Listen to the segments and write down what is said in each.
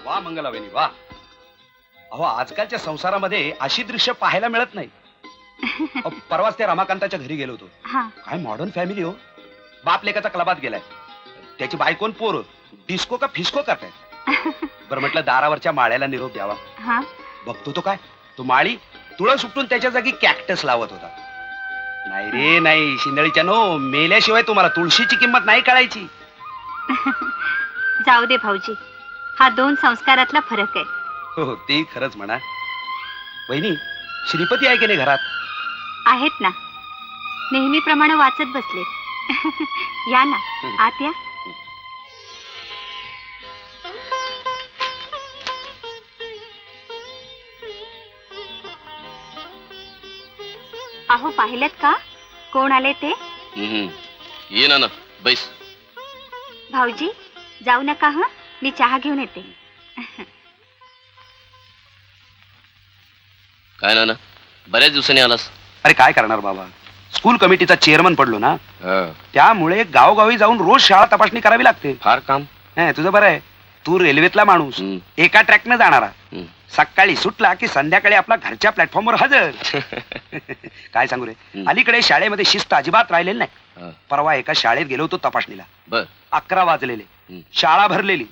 वा मंगलावेनी वा. अहो आजकालच्या संसारामध्ये अशी दृश्य पाहायला मिळत नाही. परवाच त्या रमाकांताच्या घरी गेलो होतो. काय मॉडर्न फॅमिली हो. बाप लेकाचा क्लबात गेलाय. त्याची बायकोन पोर डिस्को का फिस्को करताय. बरं म्हटलं दारावरच्या माळ्याला निरोप द्यावा. बघतो तो काय तो माळी तुळस सुटून त्याच्या जागी कॅक्टस लावत होता. नाही रे नाही शिंदळीच्या नो, मेल्याशिवाय तुम्हाला तुळशीची किंमत नाही कळायची. जाऊ दे भाऊजी, हा दोन संस्कारातला फरक आहे. हो ते खरंच म्हणा. वहिनी श्रीपती आहे की नाही घरात? आहेत ना, नेहमीप्रमाणे वाचत बसले. या ना आत या. अहो पाहिलेत का कोण आले ते? ये ना बैस. भाऊजी जाऊ नका हा, मी चहा घेऊन येते. काय ना बऱ्याच दिवसांनी आलास. अरे काय करणार बाबा, स्कूल कमिटीचा चेअरमन पडलो ना, त्यामुळे गावोगावी जाऊन रोज शाळा तपासणी करावी लागते. फार काम. तुझं बरं आहे, तू रेल्वेतला माणूस, एका ट्रॅकनं जाणारा. सकाळी सुटला की संध्याकाळी आपला घरच्या प्लॅटफॉर्मवर हजर. काय सांगू रे, अलीकडे शाळेमध्ये शिस्त अजिबात राहिलेली नाही. परवा एका शाळेत गेलो होतो तपासणीला. 11 वाजलेले, शाळा भरलेली,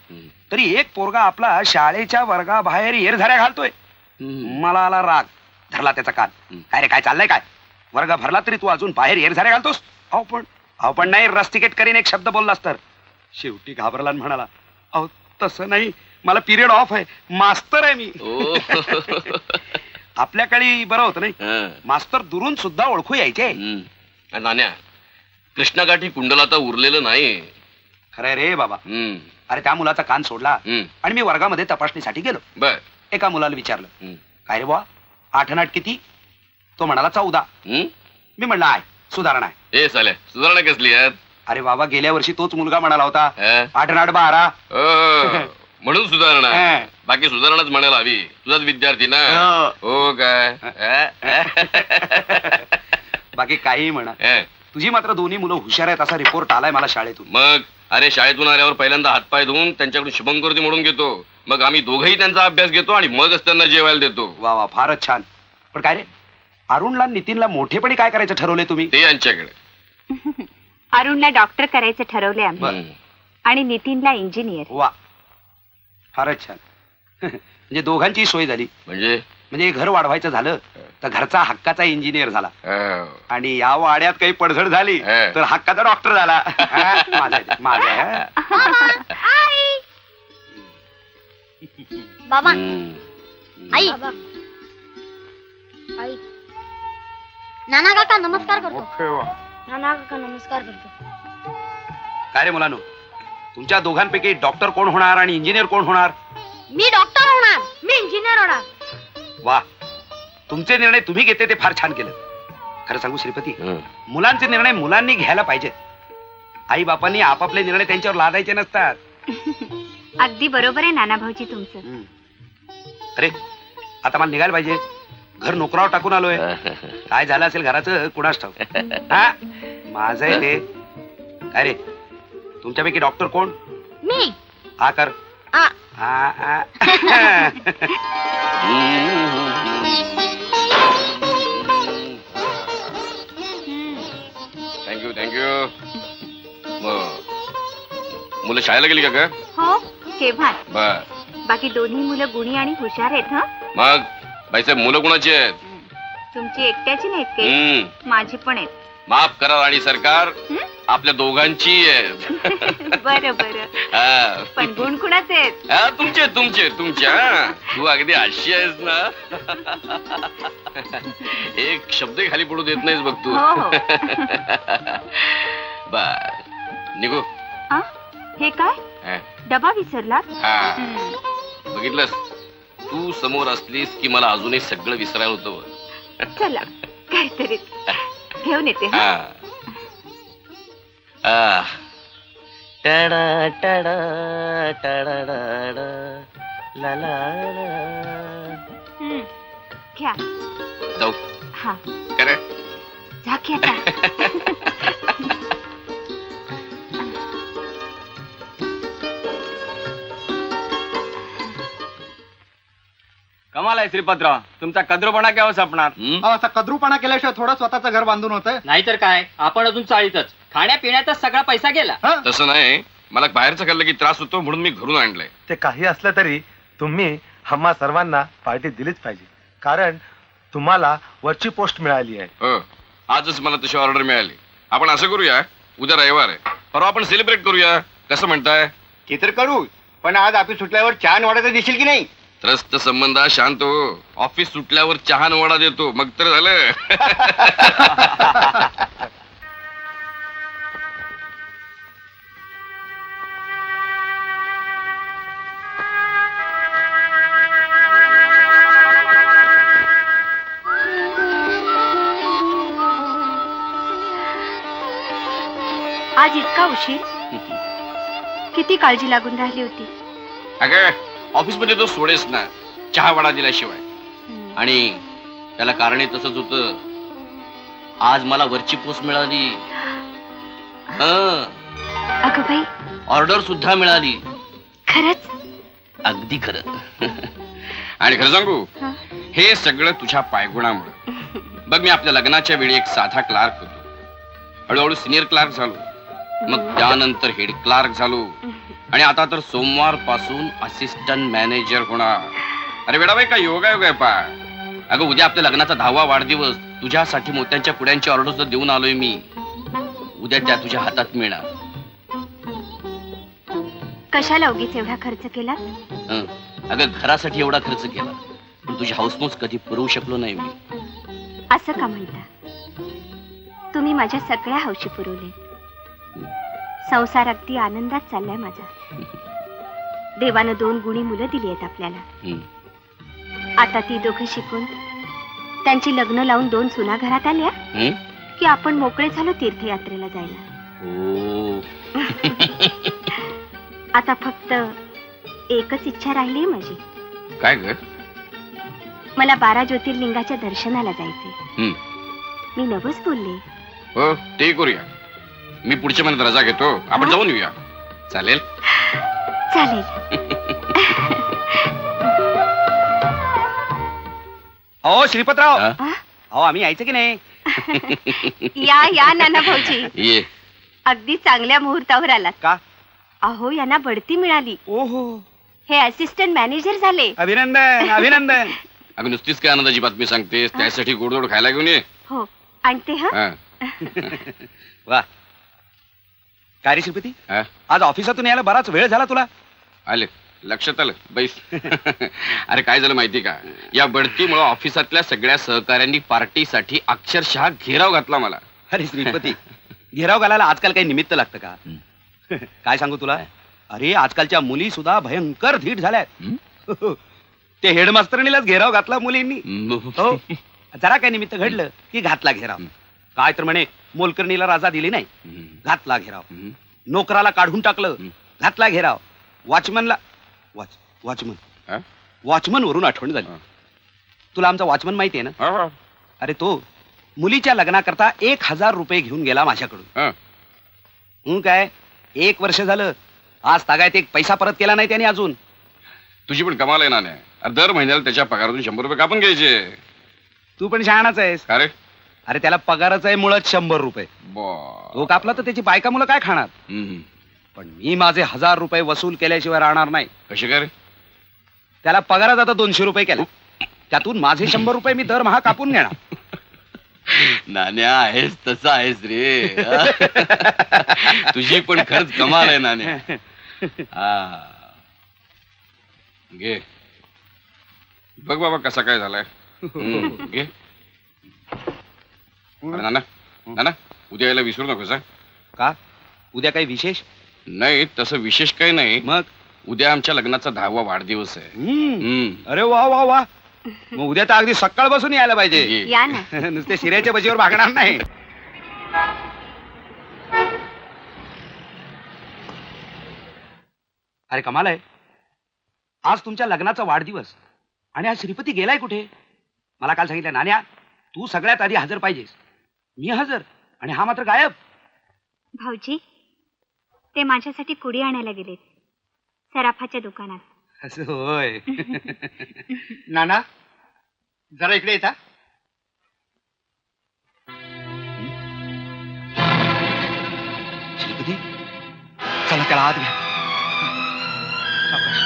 तरी एक पोरगा आपला शाळेच्या वर्गाबाहेर येरझाऱ्या घालतोय. मला आला राग, धरला त्याचा कान. काय रे काय चाललंय काय, वर्ग भरला तरी तू अजून बाहेर येरझाऱ्या घालतोस? अहो पण नाही, रस्तिकेट करीन एक शब्द बोललास तर. शेवटी घाबरला आणि म्हणाला, अहो तसं नाही, मला पिरियड ऑफ आहे, मास्तर आहे मी. आपल्या काळी बरं होतं नाही, मास्तर दुरून सुद्धा ओळखू यायचे. नाण्या कृष्णाकाठी कुंडल आता उरलेलं नाही. खरंय रे बाबा. अरे त्या मुलाचा कान सोडला आणि मी वर्गामध्ये तपासणीसाठी गेलो. एका मुलाला विचारलं, काय रे बुवा 8 आणि 8 किती? तो म्हणाला 14. मी म्हणलं आहे सुधारणा आहे. ए साल्या, सुधारणा कसली आहे? अरे बाबा गेल्या वर्षी तोच मुलगा म्हणाला होता 8 आणि 8 12. म्हणून सुधारणा. बाकी सुधारणाच म्हणायला हवी, तुझाच विद्यार्थी ना. हो काय? बाकी काही म्हणा, तुझी मात्र दोन्ही मुलं हुशार आहेत असा रिपोर्ट आलाय मला शाळेतून. मग अरे शाळेतून आल्यावर पहिल्यांदा हातपाय धुवून त्यांच्याकडून शुभंकरोती म्हणून घेतो, मग आम्ही दोघंही त्यांचा अभ्यास घेतो आणि मगच त्यांना जेवायला देतो. वा वा फारच छान. पण काय रे, अरुणला नितीनला मोठेपणी काय करायचं ठरवलंय तुम्ही? ते यांच्याकडे. अरुणला डॉक्टर करायचं ठरवले आम्ही आणि नितीनला इंजिनियर. वा फारच छान. म्हणजे दोघांची सोय झाली. म्हणजे घर वाढवायचं झालं तर घरचा हक्काचा इंजिनियर झाला आणि या वाड्यात काही पडझड झाली तर हक्काचा डॉक्टर झाला. माझा बाबा आई आई नाना काका नमस्कार करतो. नाना काका नमस्कार करतो. काय रे मुलांनो, तुमच्या दोघांपैकी डॉक्टर कोण होणार आणि इंजिनियर कोण होणार? मी डॉक्टर होणार, मी इंजिनियर होणार. वा, तुमचे निर्णय तुम्ही घेते ते फार छान केलं. खरं सांगू श्रीपती, मुलांचे निर्णय मुलांनी घ्यायला पाहिजे. आई बापांनी आपापले निर्णय त्यांच्यावर लादायचे नसतात. अगदी बरोबर आहे नाना भाऊजी तुमचं. अरे आता मला निघायला पाहिजे, घर नोकरावर टाकून आलोय. काय झालं असेल घराचं कुणास ठाऊक. हा माझं आहे ते. काय रे, तुमच्यापैकी डॉक्टर कोण? मी. हा कर. Thank you thank you. मुलं शाळेला गेली का? हो केव्हा. बर. बाकी दोन्ही मुलं गुणी आणि हुशार आहेत. मग बाईसाहेब मुलं कुणाची आहेत? तुमची एकट्याची नाहीत काही, माझी पण आहेत. माफ करा राणी सरकार, आपल्या दोघांची आहेत. बरं बरं, पण गुण कुणाचे आहेत? तुमचे तुमचे तुमच्या. तू अगदी अशी आहेस ना, एक शब्द खाली पडू देत नाहीस बघ तू. बर निघू. हे काय डबा विसरला? बघितलंस, तू समोर असलीस की मला अजूनही सगळं विसरायला होतं. चला काहीतरी घेऊन येते. टडा टडा टडा ला ला. घ्या जाऊ. हा करे झाकी आता. कमाल आहे श्रीपतराव, तुमचा कद्रूपणा केव्हा संपणार? असा कद्रूपणा केल्याशिवाय थोडं स्वतःचं घर बांधून होतं. नाहीतर काय, आपण अजून चाळीतच, खाण्यापिण्यातच सगळा पैसा गेला. तसं नाही, मला बाहेरचं खाल्लं की त्रास होतो म्हणून मी घरून आणलंय. ते काही असलं तरी तुम्ही आम्हा सर्वांना पार्टी दिलीच पाहिजे, कारण तुम्हाला वरची पोस्ट मिळाली आहे. हो, आजच मला तशी ऑर्डर मिळाली. आपण असं करूया, उद्या रविवार आहे, परवा आपण सेलिब्रेट करूया. कसं म्हणताय? ते तर करू, पण आज ऑफिस सुटल्यावर चहा वाढायचं दिसेल की नाही? त्रस्त संबंध शांत हो. ऑफिस सुटल्यावर चहा न वडा देतो, मग तर झालं. आज इतका उशीर? किती काळजी लागून राहिली होती. अगं, ऑफिस मध्ये तो सोडेस ना चहा वडा दिल्याशिवाय. आणि त्याला कारणे तसंच होतं. आज मला वरची पोस्ट मिळाली, अगं बाई, ऑर्डर सुद्धा मिळाली. खरंच? अगदी खरं. आणि खरं सांगू, हे सगळं तुझ्या पायगुणामुळे. बघ, मी आपल्या लग्नाच्या वेळी एक साधा क्लार्क होतो, हळूहळू सिनियर क्लार्क झालो, मग त्यानंतर हेड क्लार्क झालो, आणि आता तर सोमवार पासून असिस्टंट मॅनेजर होणार. अरे वेडाबाई, काय योगायोग आहे पा. अगं, उद्या आपल्या लग्नाचा 10वा वाढदिवस. तुझ्यासाठी मोत्यांच्या पुड्यांची ऑर्डर सुद्धा देऊन आलोय मी. उद्या त्या तुझ्या हातात मिळणार. कशाला उगीच एवढा खर्च केला? अगं, घरासाठी एवढा खर्च केला, पण तुझी हाऊसमौस कधी पुरवू शकलो नाही मी. असं का म्हणता? तुम्ही माझ्या सगळ्या हौशी पुरवले. संसार अगदी आनंदात चाललाय माझा. देवानं 2 गुणी मुलं दिली आहेत आपल्याला. आता ती दोघं शिकून त्यांची लग्न लावून 2 सुना घरात आल्या की आपण मोकळे झालो तीर्थयात्रेला जायला. आता फक्त एकच इच्छा राहिली माझी. काय ग? मला 12 ज्योतिर्लिंगाच्या दर्शनाला जायचे. मी नवस बोलले. हो, ते करूया. मी पुढच्या महिन्यात रजा घेतो, आपण जाऊन येऊया. चालेल? चालेल. अहो श्रीपतराव, हा? अहो आम्ही यायचं की नाही? या या नाना भाऊजी, ये. अगदी चांगल्या मुहूर्तावर आलात. का? अहो, यांना बढती मिळाली. ओहो, हे असिस्टंट मॅनेजर झाले. अभिनंदन अभिनंदन. अगं, नुसतीच काय आनंदाची बातमी सांगतेस? त्यासाठी गोडधोड खायला घेऊन ये. हो, आणते. हा, हा. वा. काय रे श्रीपती, हा? आज ऑफिसातून यायला बराच वेळ झाला तुला? आले, लक्षात आलं. बैस. अरे, काय झालं माहिती का, या बढतीमुळे ऑफिसातल्या सगळ्या सहकाऱ्यांनी पार्टीसाठी अक्षरशः घेराव घातला मला. अरे श्रीपती, घेराव घालायला आजकाल काही निमित्त लागतं का? काय सांगू तुला, अरे आजकालच्या मुली सुद्धा भयंकर धीट झाल्यात. ते हेडमास्तरणीलाच घेराव घातला मुलींनी. हो, जरा काय निमित्त घडलं की घातला घेराव. काय तर म्हणे मोलकर्णीला राजा दिली नाही, घातला घेराव. नोकराला काढून टाकलं, घातला घेराव. वॉचमनला वॉचमन वरून आठवण झाली. तुला आमचा वॉचमन माहितीये ना? अरे तो मुलीच्या लग्नाकरता 1000 रुपये घेऊन गेला माझ्याकडून. काय 1 वर्ष झालं, आज तागायत 1 पैसा परत केला नाही त्याने अजून. तुझी पण कमाल आहे ना. दर महिन्याला त्याच्या पगारातून 100 रुपये कापून घ्यायचे. तू पण शहाणाच आहेस. अरे, अरे त्याला पगारच आहे मुळात 100 रुपये. तो कापला तर त्याची बायका मुलं काय खाणार? पण मी माझे 1000 रुपये वसूल केल्याशिवाय राहणार नाही. कशी काय रे? त्याला पगारात आता 200 रुपये केला, त्यातून माझे 100 रुपये मी दरमहा कापून घेणार. नाण्या, आहेस तसा आहेस रे. तुझी पण खरंच कमाल आहे नाण्या. घे बघ बाबा कसा काय झालाय. घे. अरे नाना, नाना, उद्या यायला विसरू नकोस. का? उद्या काही विशेष? नाही, तसं विशेष काही नाही. मग उद्या आमच्या लग्नाचा 10वा वाढदिवस आहे. अरे वा वा वा. मग उद्या तर अगदी सकाळ बसून यायला पाहिजे. ये. या ना. नुसते शिऱ्याच्या बजीवर भागणार नाही. अरे कमाल आहे, आज तुमच्या लग्नाचा वाढदिवस आणि आज श्रीपती गेलाय कुठे? मला काल सांगितलं, नाण्या तू सगळ्यात आधी हजर पाहिजेस. मी हजर आणि हा मात्र गायब. भाऊजी, ते माझ्यासाठी कुडी आणायला गेलेत सराफाच्या दुकानात. असं होय. नाना जरा इकडे येता. श्रीपती चला त्याला आत घ्या. सावकाश.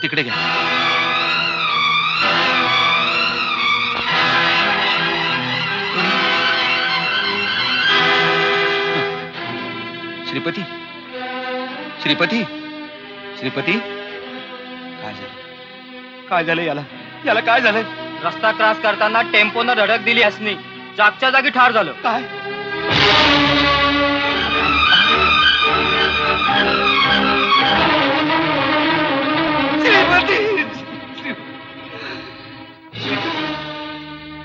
तिकडे घ्या. श्रीपती श्रीपती श्रीपती काय झालं? काय झालं याला? याला काय झालं? रस्ता क्रॉस करताना टेम्पोनं धडक दिली असनी, जागच्या जागी ठार झालं. काय? श्रीपती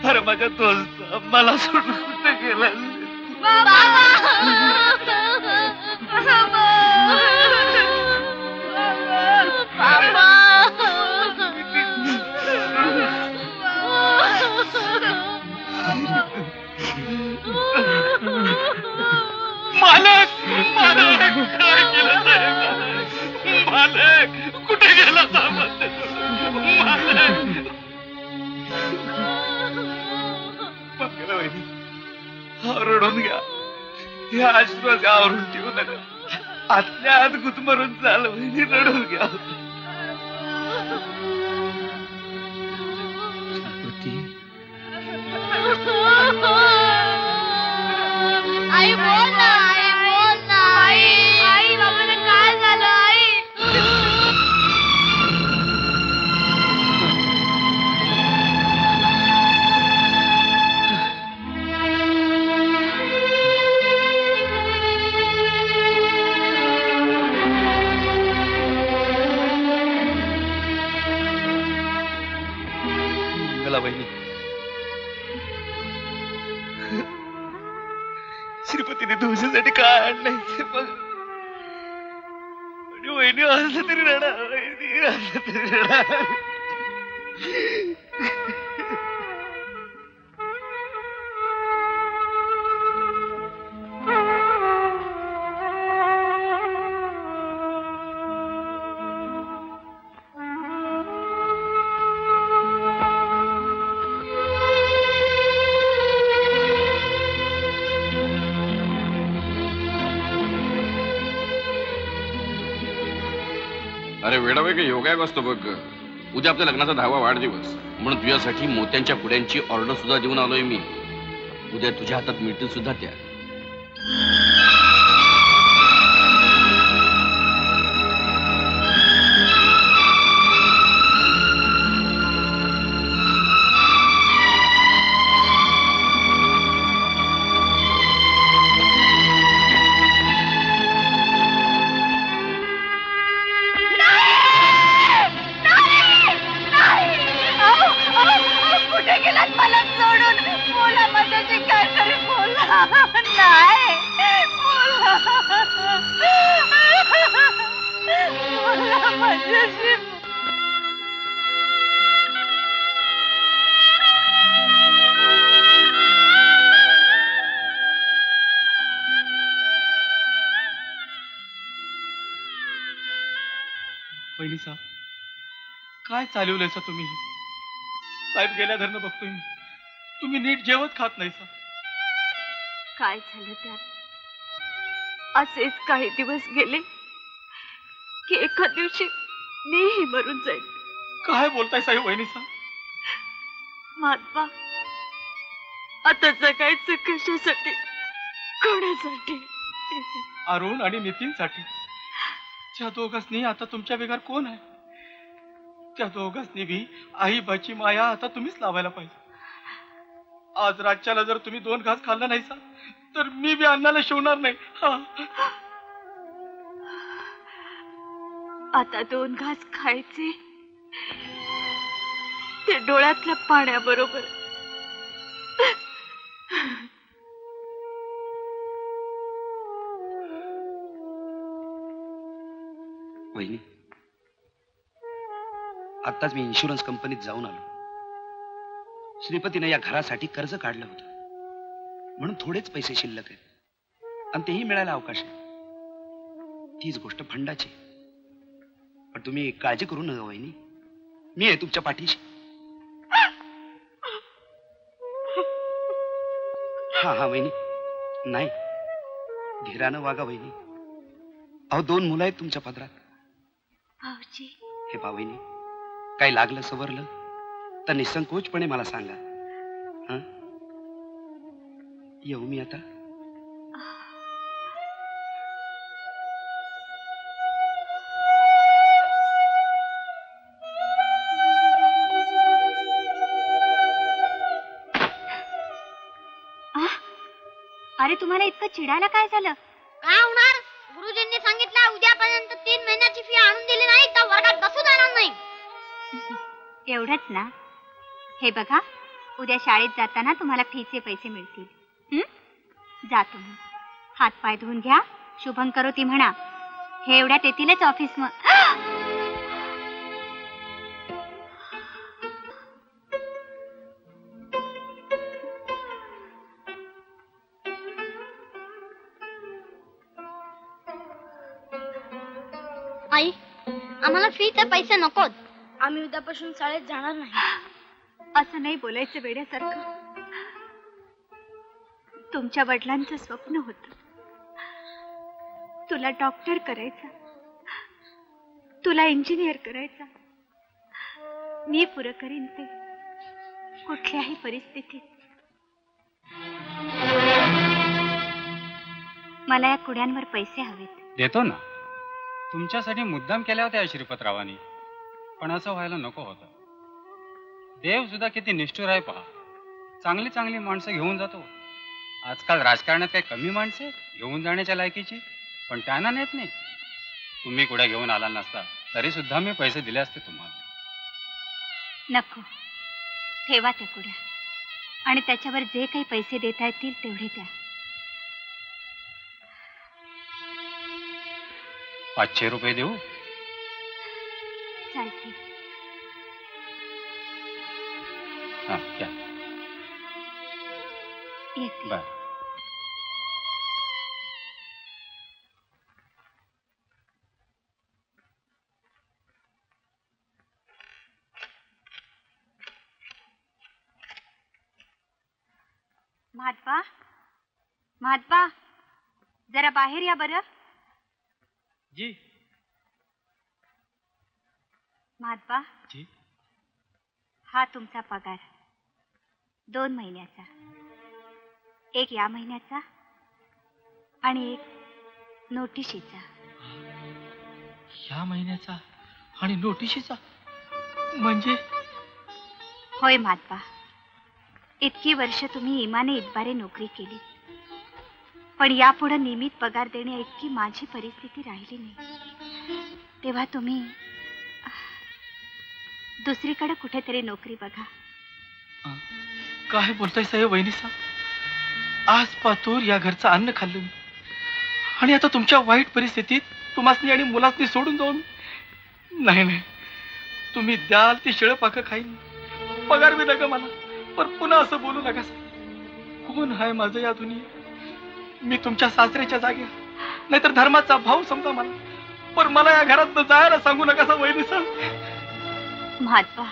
अरे माझ्या दोस्त मला सोडून कुठे गेला? मालक मालक काय केलं साहेब? मालक कुठे गेला साहेब? मालक रडून घ्या. हे आश्वास आवरून ठेवू नका. आतल्या आत गुदमरून चालू वहिनी रडून घ्या. आई बोल ना, आई बोल ना, आई आई बाबाला काय झालं आई? मंगला बहिणी श्रीपतीने तुमच्यासाठी काय आणलंय ते बघ. आणि वहिनी असलं तरी रडा, वहिनी असलं तरी रडा. अरे वेडावे का योगायोग असतो बघ. उद्या आपल्या लग्नाचा 10वा वाढदिवस, म्हणून तुझ्यासाठी मोत्यांच्या पुड्यांची ऑर्डर सुद्धा देऊन आलोय मी. उद्या तुझ्या हातात मिळतील सुद्धा त्या. कुठे गेलात मला सोडून? बोला माझ्याशी काय तरी बोला. नाही बोला. बोला माझ्याशी. वहिनी साहेब काय चालवलंय सा तुम्ही? साहेब गेल्या धरणं बघतोय मी, तुम्ही नीट जेवत खात नाही सा. काय झालं त्यात? असेच काही दिवस गेले की एका दिवशी मीही मरून जाईल. काय बोलताय साहेब वहिनी साहेब? महात्मा आता जगायचं कशासाठी, कोणासाठी? अरुण आणि नितीनसाठी. त्या दोघांनी आता तुमच्या बिगार कोण आहे? त्या दोघांनी बी आई बाची माया आता तुम्हीच लावायला पाहिजे. आज रातच्याला जर तुम्ही 2 घास खाल्ला नाही सा तर मी बी अन्नाला शिवणार नाही. आता 2 घास खायचे ते डोळ्यातल्या पाण्याबरोबर. वहिनी आत्ताच मी इन्शुरन्स कंपनीत जाऊन आलो. श्रीपतीने या घरासाठी कर्ज काढलं होतं, म्हणून थोडेच पैसे शिल्लक आहेत आणि तेही मिळायला अवकाश आहे. तीच गोष्ट फंडाची. पण तुम्ही काळजी करू नका वहिनी, मी आहे तुमच्या पाठीशी. हा हा वहिनी, नाही, धीरानं वागा वहिनी. अहो 2 मुलं आहेत तुमच्या पदरात. भाऊजी, हे पहा वहिनी, काही लागलं सवरलं तर निसंकोचपणे मला सांगा. हं? येऊ मी आता. अरे तुम्हाला इतकं चिडायला काय झालं? काय होणार? गुरुजींनी सांगितलं उद्यापर्यंत 3 महिन्याची फी आणून दिली नाही तर वर्गात बसू देणार नाही. एवढंच ना? हे बघा, उद्या शाळेत जाताना तुम्हाला फीचे पैसे मिळतील. जा तुम्ही, हात पाय धुवून घ्या, शुभं करोती म्हणा. हे एवढ्यात येतीलच ऑफिस. आई, आम्हाला फीचे पैसे नकोत. आम्ही उद्यापासून शाळेत जाणार नाही. असं नाही बोलायचं वेड्यासारखं. तुमच्या वडिलांचं स्वप्न होतं, तुला डॉक्टर करायचं, तुला इंजिनियर करायचं. मी पुरं करीन ते कुठल्याही परिस्थितीत. मला या कुड्यांवर पैसे हवेत. देतो ना, तुमच्यासाठी मुद्दाम केल्या होत्या श्रीपतरावांनी, पण असं व्हायला नको होतं. देव सुद्धा किती निष्ठुर आहे पहा. चांगली चांगली माणसं घेऊन जातो. आजकाल राजकारणात काही कमी माणसे घेऊन जाण्याच्या लायकीची, पण त्यांना नेत नाही. तुम्ही कुड्या घेऊन आला नसता तरी सुद्धा मी पैसे दिले असते तुम्हाला. नको, ठेवा त्या कुड्या, आणि त्याच्यावर जे काही पैसे देता येतील तेवढे द्या. 500 रुपये देऊ? चालते. हा, घ्या. येते. बर. महात्मा, महात्मा, जरा बाहेर या बरं. जी महात्मा, जी. हा तुमचा पगार 2 महिन्याचा, एक या महिन्याचा आणि एक नोटिशीचा. ह्या महिन्याचा आणि नोटिशीचा म्हणजे? होय महात्मा, इतकी वर्ष तुम्ही इमाने इतबारे नोकरी केली, पण यापुढे नियमित पगार देण्या इतकी माझी परिस्थिती राहिली नाही. तेव्हा तुम्ही दुसरीकडे कुठेतरी नोकरी बघा. काय बोलताय साहेब? वहिनी साहेब, आज पातूर या घरचं अन्न खाल्लं मी, आणि आता तुमच्या वाईट परिस्थितीत तुम्हासनी आणि मुलासनी सोडून जाऊन? नाही नाही, तुम्ही द्याल ती शिळं पाकं खाईन, पगार बी नका मला, पण पुन्हा असं बोलू नका. कोण आहे माझं या दुनियेत? मी तुमच्या सासऱ्याच्या जागी, नाहीतर धर्माचा भाऊ समजा मला, पण मला या घरात जायला सांगू नका सा वहिनी साहेब. महात्मा,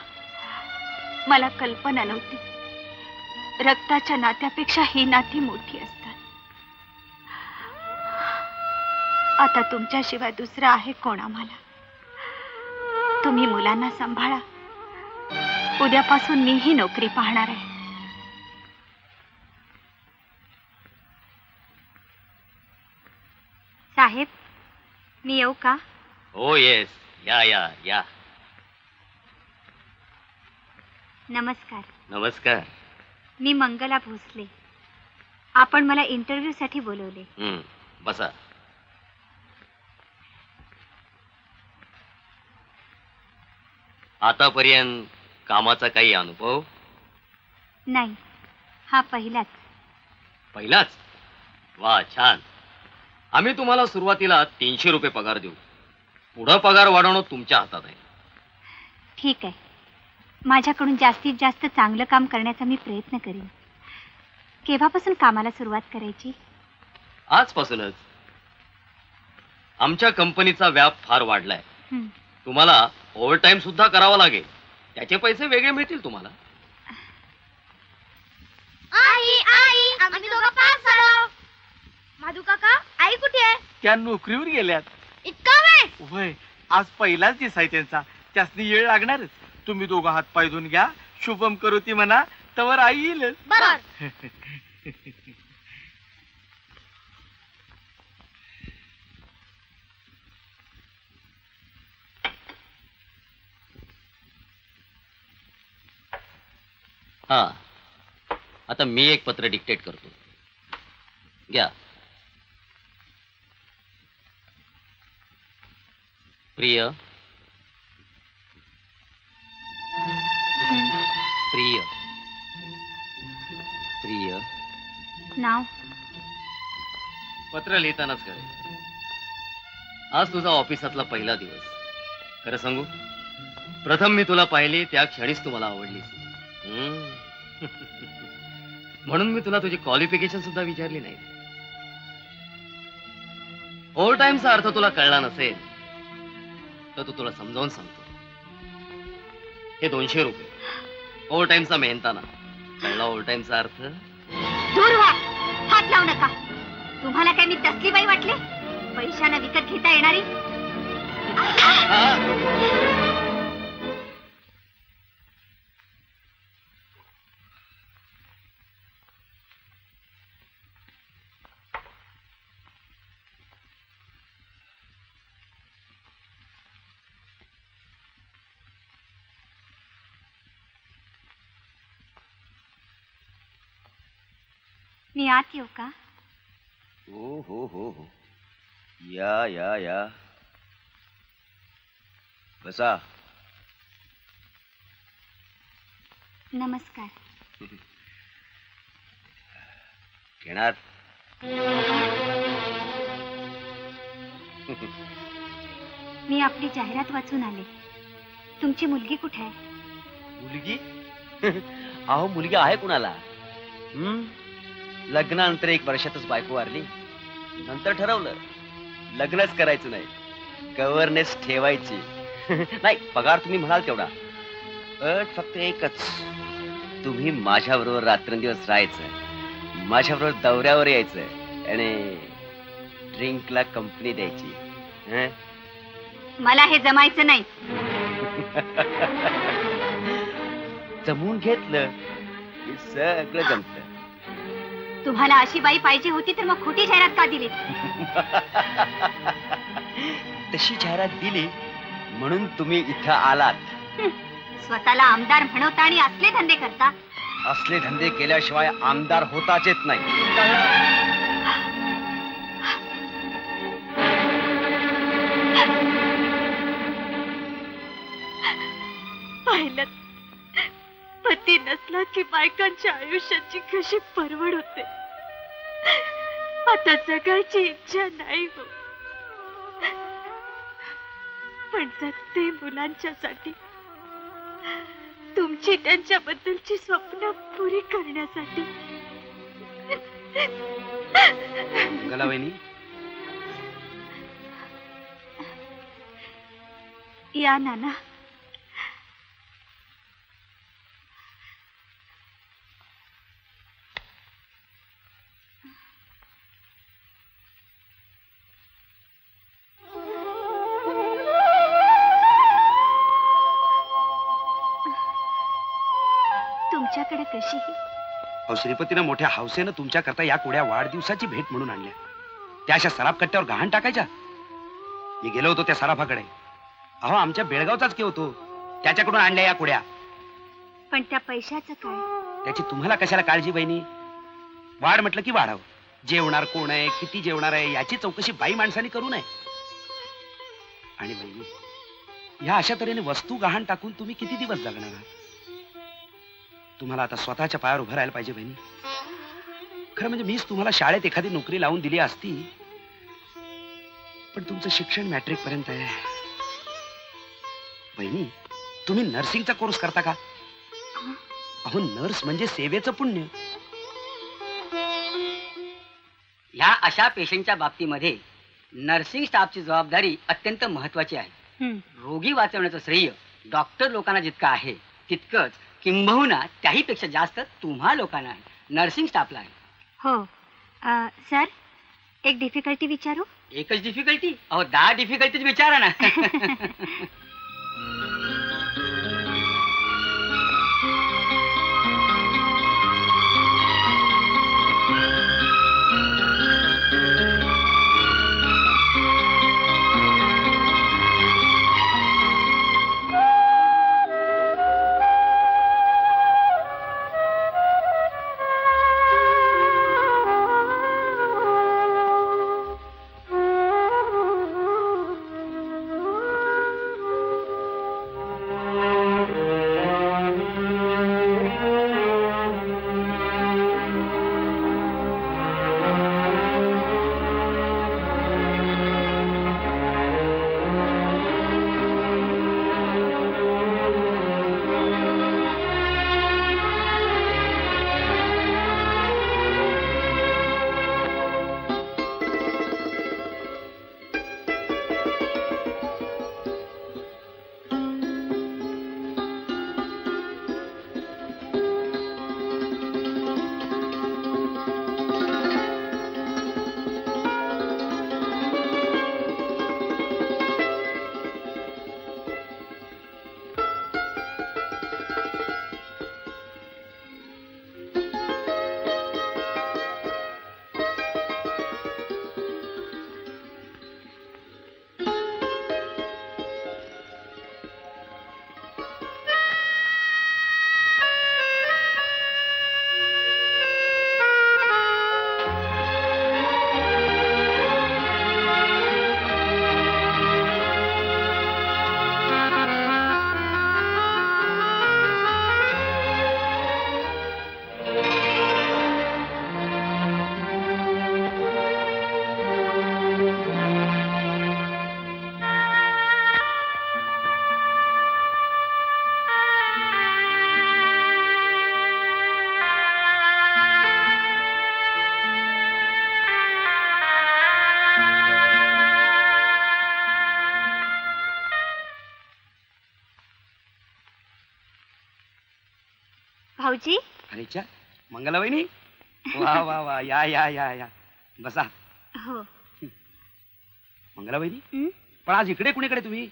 मला कल्पना नव्हती रक्ताच्या नात्यापेक्षा ही नाती मोठी असतात. आता तुमच्याशिवाय दुसरा आहे कोण आम्हाला? तुम्ही मुलांना सांभाळा. उद्यापासून मीही नोकरी पाहणार आहे. साहेब, मी येऊ का? हो येस, या या या. नमस्कार. नमस्कार. मी मंगला भोसले. आपण मला इंटरव्ह्यू साठी बोलवले. बसा. आतापर्यंत कामाचा काही अनुभव? नाही, हा पहिलाच. पहिलाच? वा, छान. आम्ही तुम्हाला सुरुवातीला 300 रुपये पगार देऊ. पुढं पगार वाढवणं तुमच्या हातात आहे. ठीक आहे, माझ्याकडून जास्तीत जास्त चांगलं काम करण्याचा मी प्रयत्न करीन. केव्हापासून कामाला सुरुवात करायची? आजपासूनच. आमच्या कंपनीचा व्याप फार वाढलाय. हं. तुम्हाला ओव्हर टाइम सुद्धा करावा लागेल. त्याचे पैसे वेगळे मिळतील तुम्हाला. आई आई आम्ही दोघं पास झालो. माधू काका आई कुठे आहे? त्या नोकरीवर गेल्यात. इतका वेळ? वय आज पहिलाच दिवस आहे त्यांचा. त्यासनी येळ लागणारच. तुम्ही दोघं हात पाय धुवून घ्या. शुभम करोती म्हणा, तवर आई येईल. बर. हा, आता मी एक पत्र डिक्टेट करतो. घ्या. प्रिय प्रिय प्रिय. नाव पत्र लिहितानाच कळेल. आज तुझा ऑफिसातला पहिला दिवस. खरं सांगू, प्रथम मी तुला पाहिली त्या क्षणीच तू मला आवडलीस. म्हणून मी तुला तुझी क्वालिफिकेशन सुद्धा विचारली नाही. ओव्हर टाइमचा अर्थ तुला कळला नसेल तर तू तुला समजावून सांगतो. हे 200 रुपये ओव्हर टाइमचा मेहनताना. कळला ओव्हर टाइमचा अर्थ? दूर व्हा, हात लावू नका. तुम्हाला काय मी तसली बाई वाटले? पैशानं विकत घेता येणारी? मी आत येऊ का? हो हो हो हो, या या या, बसा. नमस्कार. घेणार? मी आपली जाहिरात वाचून आले. तुमची मुलगी कुठे आहे? मुलगी? अहो मुलगी आहे कुणाला? लग्नानंतर 1 वर्षातच बायको वारली. नंतर ठरवलं लग्नच करायचं नाही, गव्हर्नेस ठेवायची. नाही, पगार तुम्ही म्हणाल तेवढा. अट फक्त एकच, तुम्ही माझ्याबरोबर रात्रंदिवस राहायचं, माझ्याबरोबर दौऱ्यावर यायचं आणि ड्रिंकला कंपनी द्यायची. हं? मला हे जमायचं नाही. जमून घेतलं की सगळं जमत. तुम्हाला अशी बाई पाहिजे होती तर मग खोटी जाहिरात का दिली? तशी जाहिरात दिली म्हणून तुम्ही इथं आलात. स्वतःला आमदार म्हणवता आणि असले धंदे करता. असले धंदे केल्याशिवाय आमदार होताच येत नाही. पाहिलं, पती नसला की बायकांच्या आयुष्याची कशी परवड होते. आता जगायची इच्छा नाही हो, पण जगते मुलांच्यासाठी, तुमची त्यांच्याबद्दलची स्वप्न पुरी करण्यासाठी. गलावहिनी, या नाना. तुमच्याकडे कशीही. अहो, श्रीपतीनं मोठ्या हौसेनं तुमच्याकरता या कुड्या वाढदिवसाची भेट म्हणून आणल्या. त्या अशा सराफ कट्ट्यावर गहाण टाकायच्या? मी गेलो होतो त्या सराफाकडे. अहो, आमच्या बेळगावचाच की होतो, त्याच्याकडून आणल्या या कुड्या. पण त्या पैशाचं काय? त्याची तुम्हाला कशाला काळजी बहिणी? वाढ म्हटलं की वाढावं. जेवणार कोण आहे, किती जेवणार आहे याची चौकशी बाई माणसाने करू नये. आणि बहिणी, ह्या अशा तऱ्हेने वस्तू गहाण टाकून तुम्ही किती दिवस जगणार आहात? तुम्हाला आता स्वतःच्या पायावर उभं राहायला पाहिजे बहिणी. खरं म्हणजे मीच तुम्हाला शाळेत एखादी नोकरी लावून दिली असती, पण तुमचं शिक्षण मॅट्रिक पर्यंत आहे. बहिणी, तुम्ही नर्सिंगचा कोर्स करता का? अहो, नर्स म्हणजे सेवेचं पुण्य. ह्या अशा पेशंटच्या बाबतीमध्ये नर्सिंग स्टाफची जबाबदारी अत्यंत महत्वाची आहे. रोगी वाचवण्याचं श्रेय डॉक्टर लोकांना जितकं आहे तितकंच किंबहुना त्याहीपेक्षा जास्त तुम्हा लोकांना आहे, नर्सिंग स्टाफला आहे. हो सर, एक डिफिकल्टी विचारू? एकच डिफिकल्टी? अहो 10 डिफिकल्टीज विचारा ना. भाऊजी, अरेच्या मंगला वहिनी, वा वा वा, या या या या, बसा. हो. मंगला वहिनी, पण आज इकडे कुणीकडे तुम्ही?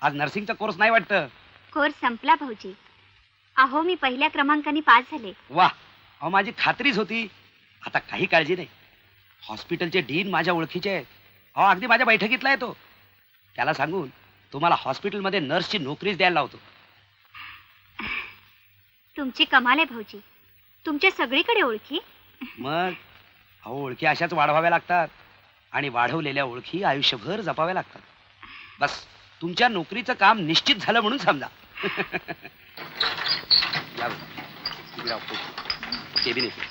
आज नर्सिंगचा कोर्स नाही वाटतं? कोर्स संपला भाऊजी. अहो मी पहिल्या क्रमांकाने पास झाले. वा, अहो माझी खात्रीच होती. आता काही काळजी नाही. हॉस्पिटलचे डीन माझ्या ओळखीचे आहेत. अहो अगदी माझ्या बैठकीतला आहे तो. त्याला सांगून तुम्हाला हॉस्पिटलमध्ये नर्सची नोकरीच द्यायला लावतो. तुमची कमाल आहे भाऊजी, तुमच्या सगळीकडे ओळखी. मग अहो ओळखी अशाच वाढवाव्या लागतात आणि वाढवलेल्या ओळखी आयुष्यभर जपाव्या लागतात. बस तुमच्या नोकरीचं काम निश्चित झालं म्हणून समजा. या बघा, इकडे राहतो. केबिन येते.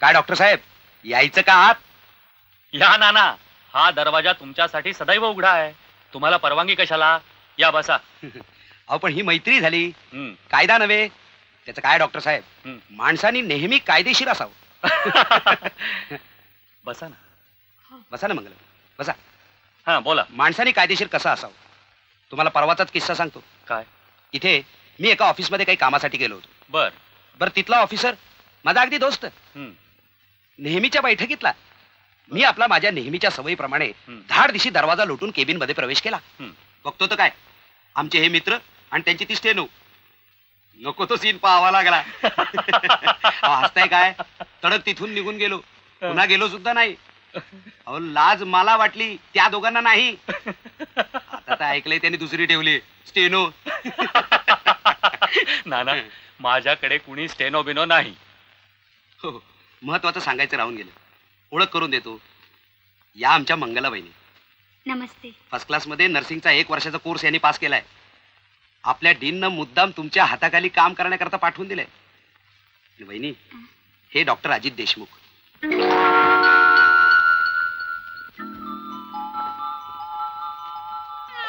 काय डॉक्टर साहेब, यायचं का आत? या नाना, हा दरवाजा तुमच्यासाठी सदैव उघडा आहे. तुम्हाला परवानगी कशाला? या बसा. अहो पण ही मैत्री झाली, कायदा नव्हे. त्याचं काय डॉक्टर साहेब, माणसानी नेहमी कायदेशीर असावं. बसा ना. बसा ना मंगल, बसा. हा बोला. माणसाने कायदेशीर कसं असावं तुम्हाला परवाचाच किस्सा सांगतो. काय? इथे मी एका ऑफिसमध्ये काही कामासाठी गेलो होतो. बर तिथला ऑफिसर माझा अगदी दोस्त, नेहमीच्या बैठकीतला. मी आपला माझ्या नेहमीच्या सवयीप्रमाणे धाड दिशी दरवाजा लोटून केबिन मध्ये प्रवेश केला. बघतो तर काय, आमचे हे मित्र आणि त्यांची ती स्टेनो. नको तो सीन पाहावा लागला. हसताय काय, तडक तिथून निघून गेलो. पुन्हा गेलो सुद्धा नाही. अहो लाज मला वाटली, त्या दोघांना नाही. आता तर ऐकलंय त्यांनी दुसरी ठेवली, स्टेनो. नाना, माझ्याकडे कुणी स्टेनो बिनो नाही. हो, महत्वाचं सांगायचं राहून गेलं. ओळख करून देतो. या आमच्या मंगला वहिनी. नमस्ते. फर्स्ट क्लासमध्ये नर्सिंगचा 1 वर्षाचा कोर्स यांनी पास केलाय. आपल्या डीननं मुद्दाम तुमच्या हाताखाली काम करण्याकरता पाठवून दिलंय. वहिनी, हे डॉक्टर अजित देशमुख.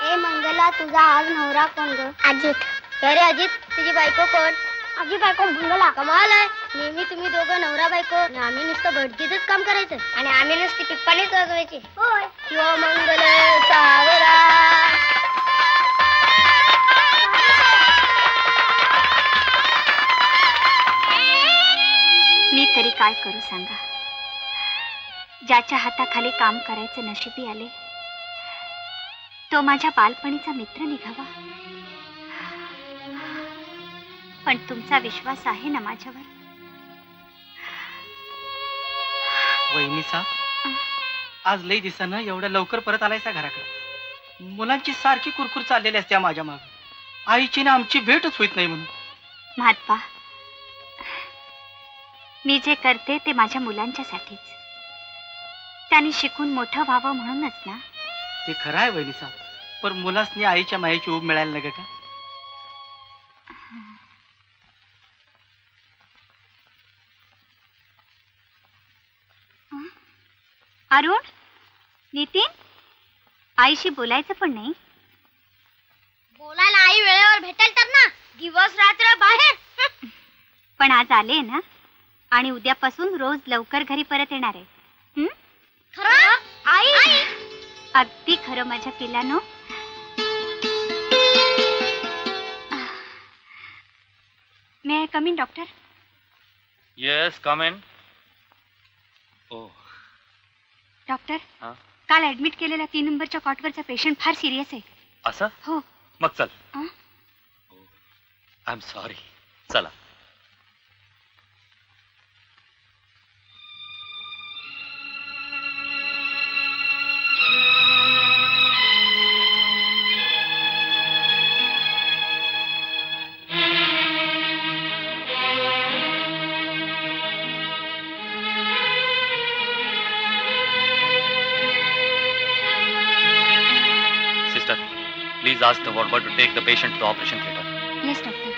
ए मंगला, तुझा आज नवरा कोण ग? अजित. अरे अजित, तुझी बायको कोण? आजी बायको भंगला कमाल आहे. नेहमी तुम्ही दोघं नवरा बायको आणि आम्ही नुसतं भटजीतच काम करायचं आणि आम्ही नुसती पिप्पानेच वाजवायची. होय किंवा मंगल सावरा. मी तरी काय करू सांगा. ज्याच्या हाताखाली काम करायचं नशिबी आले तो माझ्या बालपणीचा मित्र निघावा. पण तुमचा विश्वास आहे ना माझ्यावर? वहिनीसा, आज लई दिवसानं एवढ्या लवकर परत आलायसा घराकडे. मुलांची सारखी कुरकुर चाललेली असते माझ्या माग. आईची ना आमची भेटच होत नाही म्हणून. महात्मा, मी जे करते ते माझ्या मुलांच्यासाठीच. त्यांनी शिकून मोठं व्हावं म्हणूनच ना. ते खरं आहे वहिनीसा, पण मुलासनी आईच्या मायेची ऊब मिळायला नका का? अरुण, नितीन, आईशी बोलायचं पण नाही. बोलायला आई वेळेवर भेटेल तर ना. दिवस रात्र बाहेर. पण आज आले ना आणि उद्यापासून रोज लवकर घरी परत येणार आहे. खरं आई? अगदी खरं माझ्या पिलानो. May I come in doctor? Yes, come in. Oh doctor, हा? काल ऍडमिट केलेला 3 नंबरच्या कॉटवरचा पेशंट फार सिरियस आहे. असं? हो. मग चल. हा? I am sorry. चला. Please ask the wardrobe to take the patient to the operation theatre. Yes, doctor.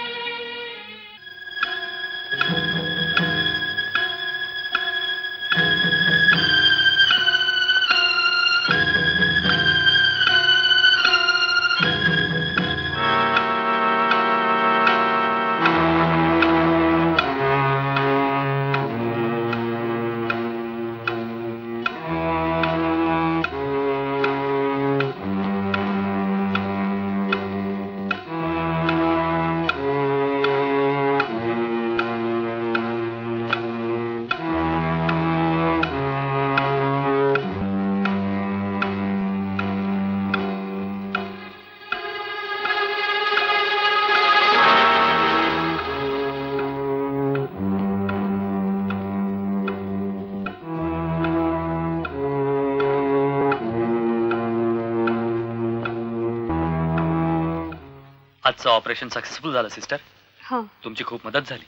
आजचं ऑपरेशन सक्सेसफुल झालं सिस्टर. हो. तुमची खूप मदत झाली.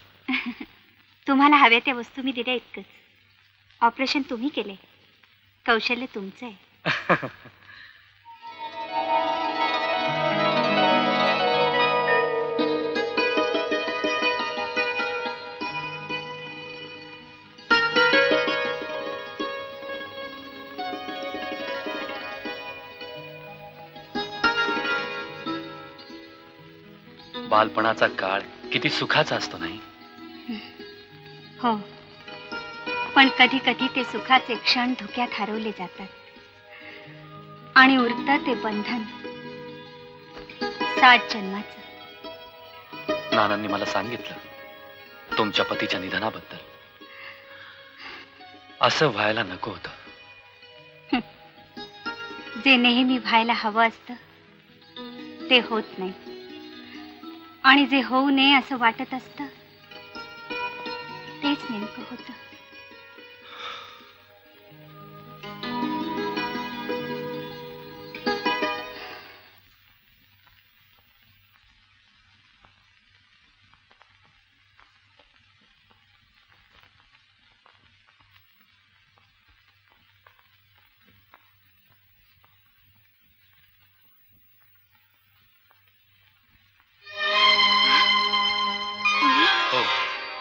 तुम्हाला हव्या त्या वस्तू मी दिल्या इतकंच. ऑपरेशन तुम्ही केले, कौशल्य तुमचं आहे. बालपणाचा काळ किती सुखाचा असतो नाही? हो, पण कधी कधी ते सुखाचे क्षण धुक्यात हरवले जातात आणि उरतं ते बंधन 7 जन्माचं. नानांनी मला सांगितलं तुमच्या पतीच्या निधनाबद्दल. असं व्हायला नको होतं. जे नेहमी व्हायला हवं असतं ते होत नाही, आणि जे होऊ नये असं वाटत असतं तेच नेमकं होतं.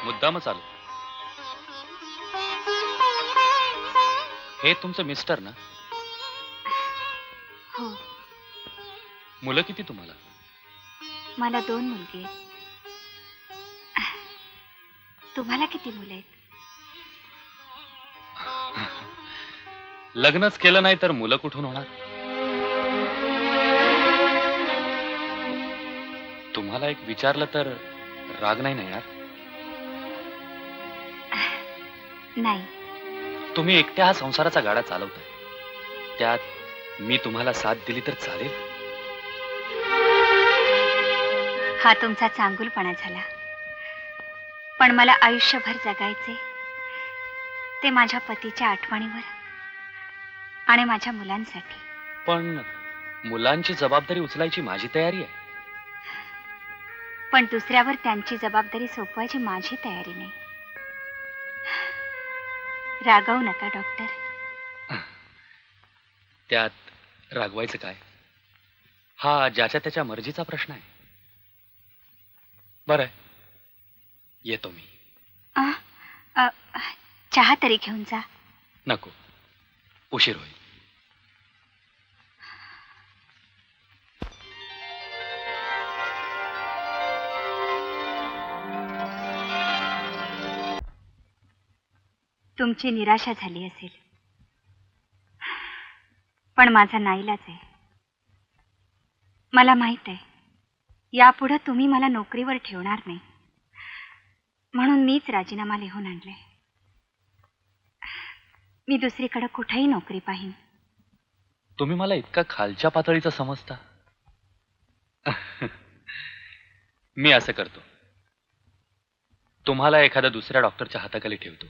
मुद्दामच आलो. हे तुमचं मिस्टर ना? हो. मुलं किती तुम्हाला? मला 2 मुलगे आहेत. तुम्हाला किती मुलं आहेत? लग्नच केलं नाही तर मुलं कुठून होणार? तुम्हाला एक विचारलं तर राग नाही ना येणार? नाही. तुम्ही एकट्या हा संसाराचा गाडा चालवताय, त्यात मी तुम्हाला साथ दिली तर चालेल? हा तुमचा चांगुलपणा झाला, पण मला आयुष्यभर जगायचे ते माझ्या पतीच्या आठवणीवर आणि माझ्या मुलांसाठी. पण मुलांची जबाबदारी उचलायची माझी तयारी आहे. पण दुसऱ्यावर त्यांची जबाबदारी सोपवायची माझी तयारी नाही. रागवू नका डॉक्टर. त्यात रागवायचं काय? हा ज्याच्या त्याच्या मर्जीचा प्रश्न आहे. बरं, येतो मी. चहा तरी घेऊन जा. नको, उशीर होईल. तुमची निराशा झाली असेल, पण माझा नाईलाज आहे. मला माहित आहे यापुढे तुम्ही मला नोकरीवर ठेवणार नाही, म्हणून मीच राजीनामा लिहून आणलाय. मी दुसरीकडे कुठेही नोकरी पाहीन. तुम्ही मला इतका खालच्या पातळीचं समजता? मी असं करतो, तुम्हाला एखाद्या दुसऱ्या डॉक्टरच्या हाताखाली ठेवतो,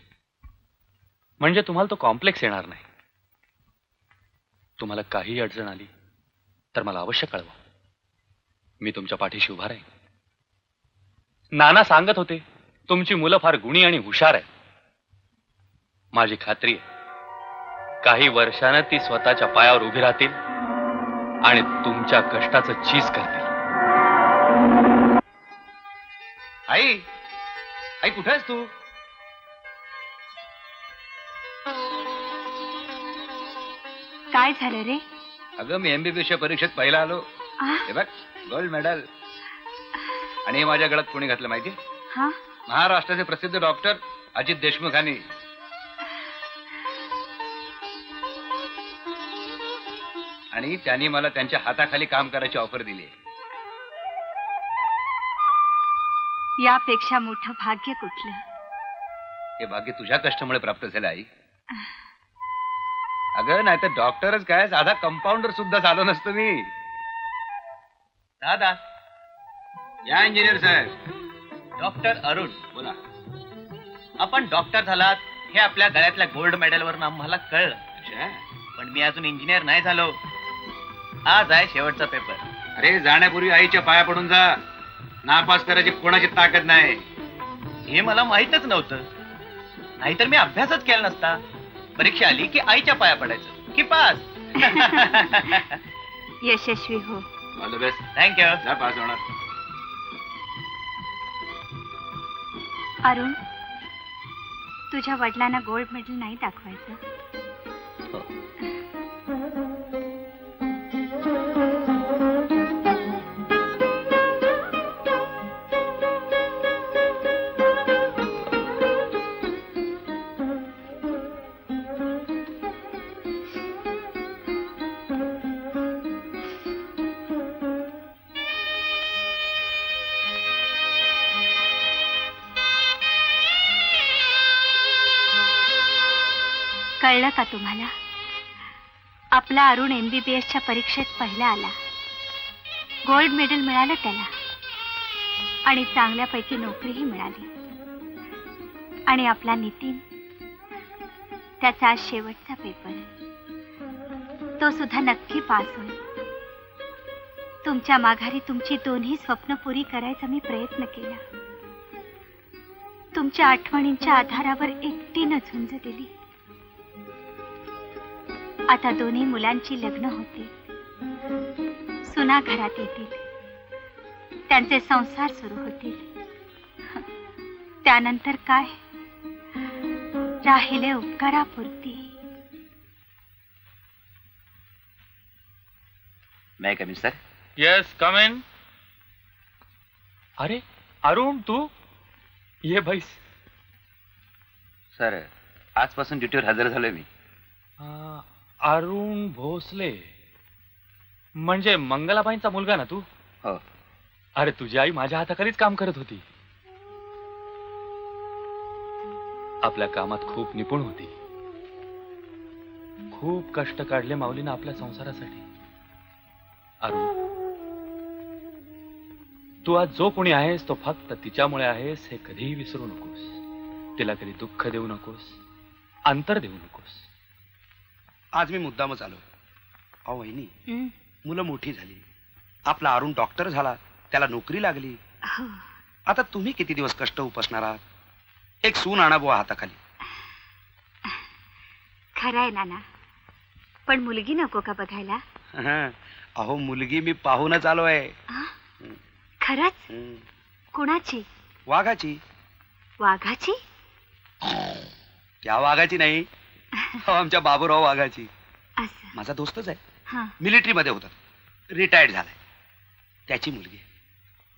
म्हणजे तुम्हाला तो कॉम्प्लेक्स येणार नाही. तुम्हाला काही अडचण आली तर मला अवश्य कळवा. मी तुमच्या पाठीशी उभा राहीन. नाना सांगत होते तुमची मुलं फार गुणी आणि हुशार आहेत. माझी खात्री आहे काही वर्षानं ती स्वतःच्या पायावर उभी राहतील आणि तुमच्या कष्टाचं चीज करतील. आई आई कुठे आहेस तू? काय झालं रे? अगं मी MBBS परीक्षेत पहिला आलो. हे बघ, गोल्ड मेडल. आणि हे माझ्या गळ्यात कोणी घातलं माहिती? हा? महाराष्ट्राचे प्रसिद्ध डॉक्टर अजित देशमुखांनी. आणि त्यांनी मला त्यांच्या हाताखाली काम करायची ऑफर दिली. यापेक्षा मोठं भाग्य कुठलं? हे भाग्य तुझ्या कष्टामुळे प्राप्त झालं आई. अगं नाही तर डॉक्टरच काय, साधा कंपाऊंडर सुद्धा झालो नसतो मी. दादा या इंजिनियर साहेब. डॉक्टर अरुण, बोला. आपण डॉक्टर झालात हे आपल्या गळ्यातल्या गोल्ड मेडलवर आम्हाला कळलं. पण मी अजून इंजिनियर नाही झालो. आज आहे शेवटचा पेपर. अरे जाण्यापूर्वी आईच्या पाया पडून जा. नापास करायची कोणाची ताकद नाही. हे मला माहीतच नव्हतं. नाहीतर मी अभ्यासच केला नसता. परीक्षा आली की आईच्या पाया पडायचं की पास. यशस्वी हो. All the best. थँक्यू. जा पास होणार. अरुण, तुझ्या वडिलांना गोल्ड मेडल नाही दाखवायचं. कळलं का तुम्हाला? आपला अरुण MBBSच्या परीक्षेत पहिला आला. गोल्ड मेडल मिळालं त्याला आणि चांगल्यापैकी नोकरीही मिळाली. आणि आपला नितीन, त्याचा आज शेवटचा पेपर. तो सुद्धा नक्की पास होईल. तुमच्या माघारी तुमची दोन्ही स्वप्न पुरी करायचा मी प्रयत्न केला. तुमच्या आठवणींच्या आधारावर एकटीनं झुंज दिली. आता दोन्ही मुलांची लग्न होतील. सुना घरात येतील. त्यांचे संसार सुरू होतील. त्यानंतर काय राहिले उपकारापुरती. मैं कमी सर? Yes, come in. अरे अरुण, तू ये बैस. सर आजपासून ड्युटीवर हजर झालोय मी. अरुण भोसले म्हणजे मंगलाबाईंचा मुलगा ना तू? हो. अरे तुझी आई माझ्या हाताखालीच काम करत होती. आपल्या कामात खूप निपुण होती. खूप कष्ट काढले माऊलीनं आपल्या संसारासाठी. अरुण, तू आज जो कोणी आहेस तो फक्त तिच्यामुळे आहेस हे कधीही विसरू नकोस. तिला कधी दुःख देऊ नकोस, अंतर देऊ नकोस. आज मी मुद्दामच आलो. अहो वहिनी, मुलं मोठी झाली, आपला अरुण डॉक्टर झाला, त्याला नोकरी लागली. आता तुम्ही किती दिवस कष्ट उपसणार आहात? एक सून आणा बुवा हाताखाली. खरं आहे नाना, पण मुलगी नको का बघायला? अहो मुलगी मी पाहूनच आलोय. खरंच? कुणाची? वाघाची. वाघाची? त्या वाघाची नाही, आमच्या बाबूराव वाघाची. असं? माझा दोस्तच आहे, हा. मिलिटरी मध्ये होता, रिटायर्ड झालाय. त्याची मुलगी आहे.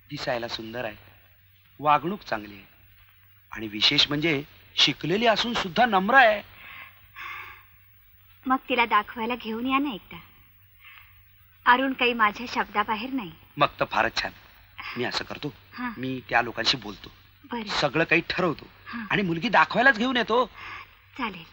दिसायला सुंदर आहे, वागणूक चांगली आहे, आणि विशेष म्हणजे शिकलेली असून सुद्धा नम्र आहे. मग तिला दाखवायला घेऊन या ना एकदा. अरुण काही माझ्या शब्दाबाहेर नाही. मग तर फारच छान. मी असं करतो, हा. मी त्या लोकांशी बोलतो, बरं. सगळं काही ठरवतो, हा. आणि मुलगी दाखवायलाच घेऊन येतो. चालेल.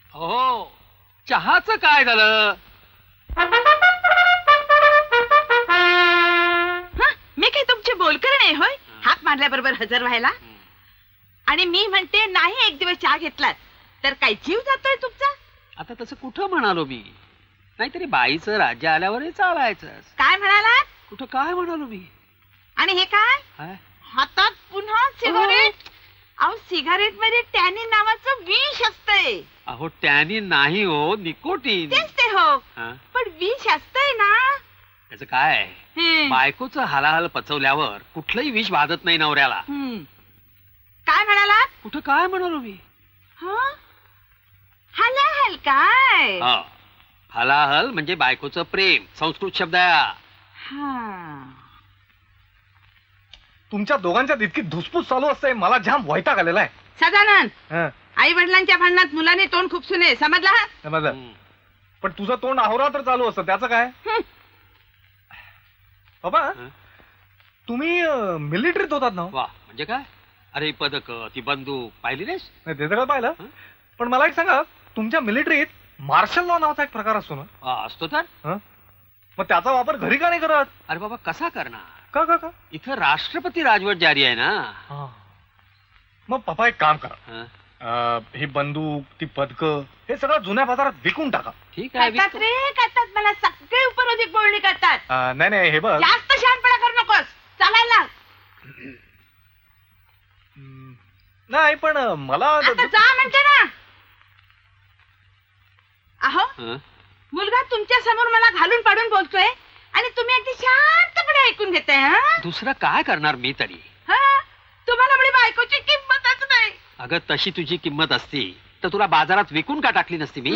हो, चहाचं काय झालं? मी काही तुमची बोलकर नाही होय, हाक मारल्याबरोबर हजर व्हायला. आणि मी म्हणते नाही एक दिवस चहा घेतलात तर काय जीव जातोय तुमचा? आता तसं कुठं म्हणालो मी? नाहीतरी बाईचं राज्य आल्यावर चालायचं. काय म्हणालात? कुठं काय म्हणालो मी? आणि हे काय काय? हातात पुन्हा सिगारेट? अहो सिगारेट मध्ये टॅनिन नावाचं विष असतंय. अहो टॅनिन नाही हो, निकोटीन. तेच ते हो, हा? पण विष असतंय ना. त्याचं काय? बायकोचं हलाहल पचवल्यावर कुठलंही विष बाधत नाही नवऱ्याला. काय म्हणालात? कुठं काय म्हणालो मी? हलाहल काय? हलाहल म्हणजे बायकोचं प्रेम, संस्कृत शब्द आहे. तुमच्या दोघांच्यात इतकी धुसफूस चालू असते, मला जाम वैताग आलेला आहे. सदानंद, आई वडिलांच्या भांडणात मुलाने तोंड खुपसू नये, समजला? समजलं. पण तुझं तोंड आहोरा तर चालू असतं, त्याचं काय? बाबा, तुम्ही मिलिटरीत होतात ना? वा, म्हणजे काय? अरे पदक, ती बंदूक पाहिली नाहीस? नाही, ते सगळं पाहिलं. पण मला एक सांगा, तुमच्या मिलिटरीत मार्शल लॉ नावाचा एक प्रकार असतो ना? असतो तर. मग त्याचा वापर घरी का नाही करत? अरे बाबा, कसा करणार? का? इथं राष्ट्रपती राजवट जारी आहे ना. मग पप्पा एक काम करा, ही बंदूक, ती पदक, हे सगळं जुन्या बाजारात विकून टाका. ठीक आहे. करतात रे, करतात. मला सगळे उपरोधिक बोलणी करतात. नाही, हे बघ. जास्त शहाणपणा करू नकोस, चालायला. नाही, पण मला आता जा म्हणते ना. अहो, मुलगा तुमच्या समोर मला घालून पाडून बोलतोय आणि तुम्ही अगदी शांतपणे ऐकून घेताय. दुसरं काय करणार मी तरी? तुम्हाला म्हणजे बायकोची किंमतच नाही. अगं तशी तुझी किंमत असती तर तुला बाजारात विकून का टाकली नसती मी?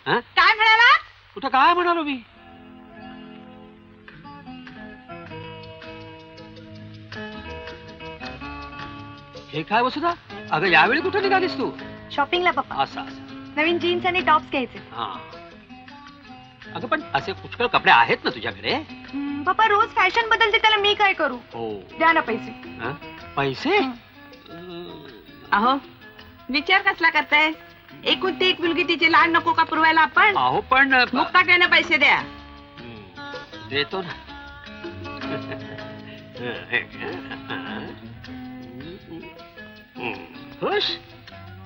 काय म्हणाला? कुठं काय म्हणालो मी? हे काय वसुधा? अगं यावेळी कुठं निघालीस तू? शॉपिंगला पप्पा. असं नवीन जीन्स आणि टॉप्स घ्यायचे. अगं पण असे पुष्कळ कपडे आहेत ना तुझ्याकडे? पप्पा रोज फॅशन बदलते, त्याला मी काय करू? हो, द्या ना पैसे. पैसे? अहो, विचार कसला करताय? एकूण ती एक मुलगी, तिचे लाड नको का पुरवायला आपण? अहो पण मुक्काट्याने पैसे द्या. देतो ना. खुश?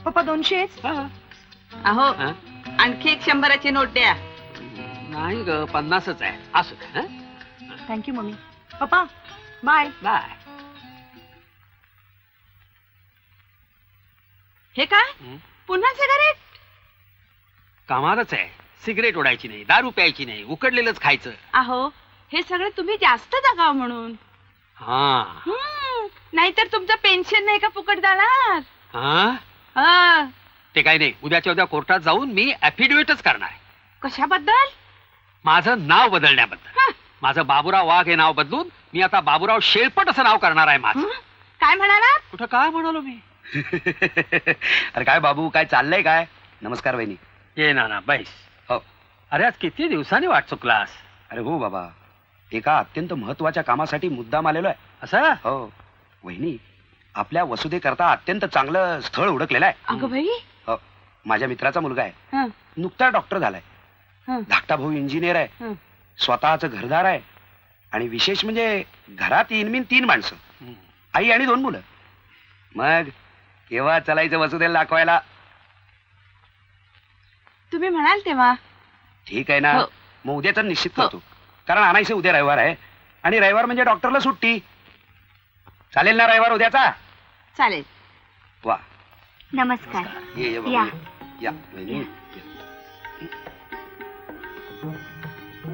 पप्पा 200. अहो, आणखी एक 100ची नोट द्या. नाही ग, 50च आहे. असू दे. Thank you mummy. Papa bye. Bye. हे काय? पुन्हा सिगारेट? कमालच आहे. सिगरेट ओढायची नाही, दारू प्यायची नाही, उकडलेलंच खायचं. अहो, हे सगळं तुम्ही जास्त जगावं म्हणून. नाहीतर तुमचं पेन्शन नाही का फुकट जाणार. ते काय नाही, उद्याच्या उद्या कोर्टात जाऊन मी ऍफिडेव्हिटच करणार आहे. कशाबद्दल? माझं नाव बदलण्याबद्दल. माझं बाबूराव वाघ हे नाव बदलून मी आता बाबूराव शेळपट असं नाव करणार आहे माझं. काय म्हणाला? कुठं काय म्हणालो मी? अरे काय बाबू, काय चाललंय काय? नमस्कार वहिनी. ये ना बैस. हो. अरे आज किती दिवसांनी वाट चुकलास? अरे हो बाबा, एका अत्यंत महत्वाच्या कामासाठी मुद्दाम आलेलो आहे. असं? हो वहिनी, आपल्या वसुदे करता अत्यंत चांगलं स्थळ हुडकलेलं आहे. अगं बाई. हो, माझ्या मित्राचा मुलगा आहे, नुकता डॉक्टर झालाय, धाकटा भाऊ इंजिनियर आहे, स्वतःच घरदार आहे, आणि विशेष म्हणजे घरात इनमीन 3 माणसं, आई आणि 2 मुलं. मग केव्हा चलायचं वसुदेला दाखवायला? तुम्ही म्हणाल तेव्हा. ठीक आहे ना. मग उद्याच निश्चित करतो, कारण आणायचं उद्या रविवार आहे, आणि रविवार म्हणजे डॉक्टरला सुट्टी. चालेल ना रविवार उद्याचा? चालेल. वा. नमस्कार. ये बाबा, या. या वहिनी,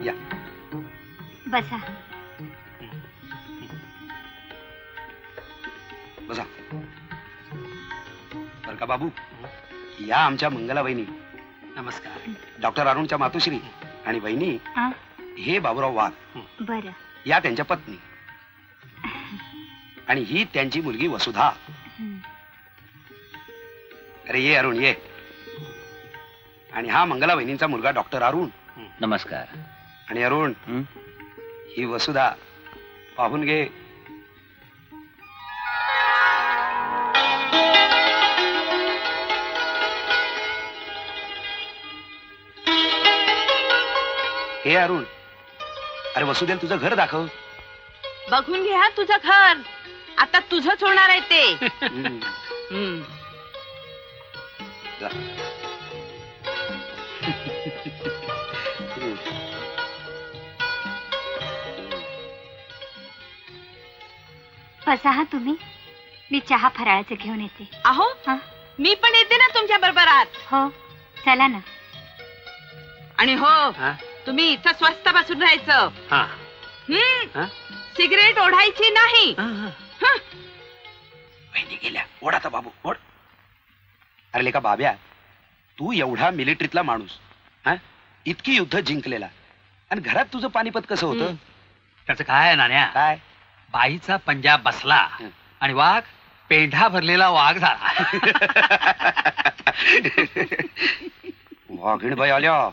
या. बसा. बसा. बर का बाबू, या आमच्या मंगला वहिनी. नमस्कार. डॉक्टर अरुणच्या मातोश्री. आणि वहिनी, हे बाबूराव वाघ. बर. या त्यांच्या पत्नी, आणि ही त्यांची मुलगी वसुधा. अरे ये अरुण, ये. आणि हा मंगला वहिनींचा मुलगा डॉक्टर अरुण. नमस्कार. आणि अरुण, ही वसुधा. पाहून घे. हे अरुण, अरे वसुदेल तुझं घर दाखव. बघून घे हा तुझं घर. आता तुझंच होणार आहे ते. जा. बसा हा तुम्ही, मी चहा फराळाचे घेऊन येते. अहो, मी पण येते ना तुमच्या बरोबर आत. हो, चला ना. आणि हो, तुम्ही इथं स्वस्त बसून राहायचं. सिगरेट ओढायची नाही. वहिनी गेल्या. ओढ आता बाबू, ओढ. अरे लेका बाब्या, तू एवढा मिलिटरीतला माणूस, इतकी युद्ध जिंकलेला, आणि घरात तुझं पानिपत कसं होतं? त्याचं काय आहे नाण्या? काय? बाईचा पंजा बसला आणि वाघ पेंढा भरलेला वाघ झाला. वाघीण बाई आल्या.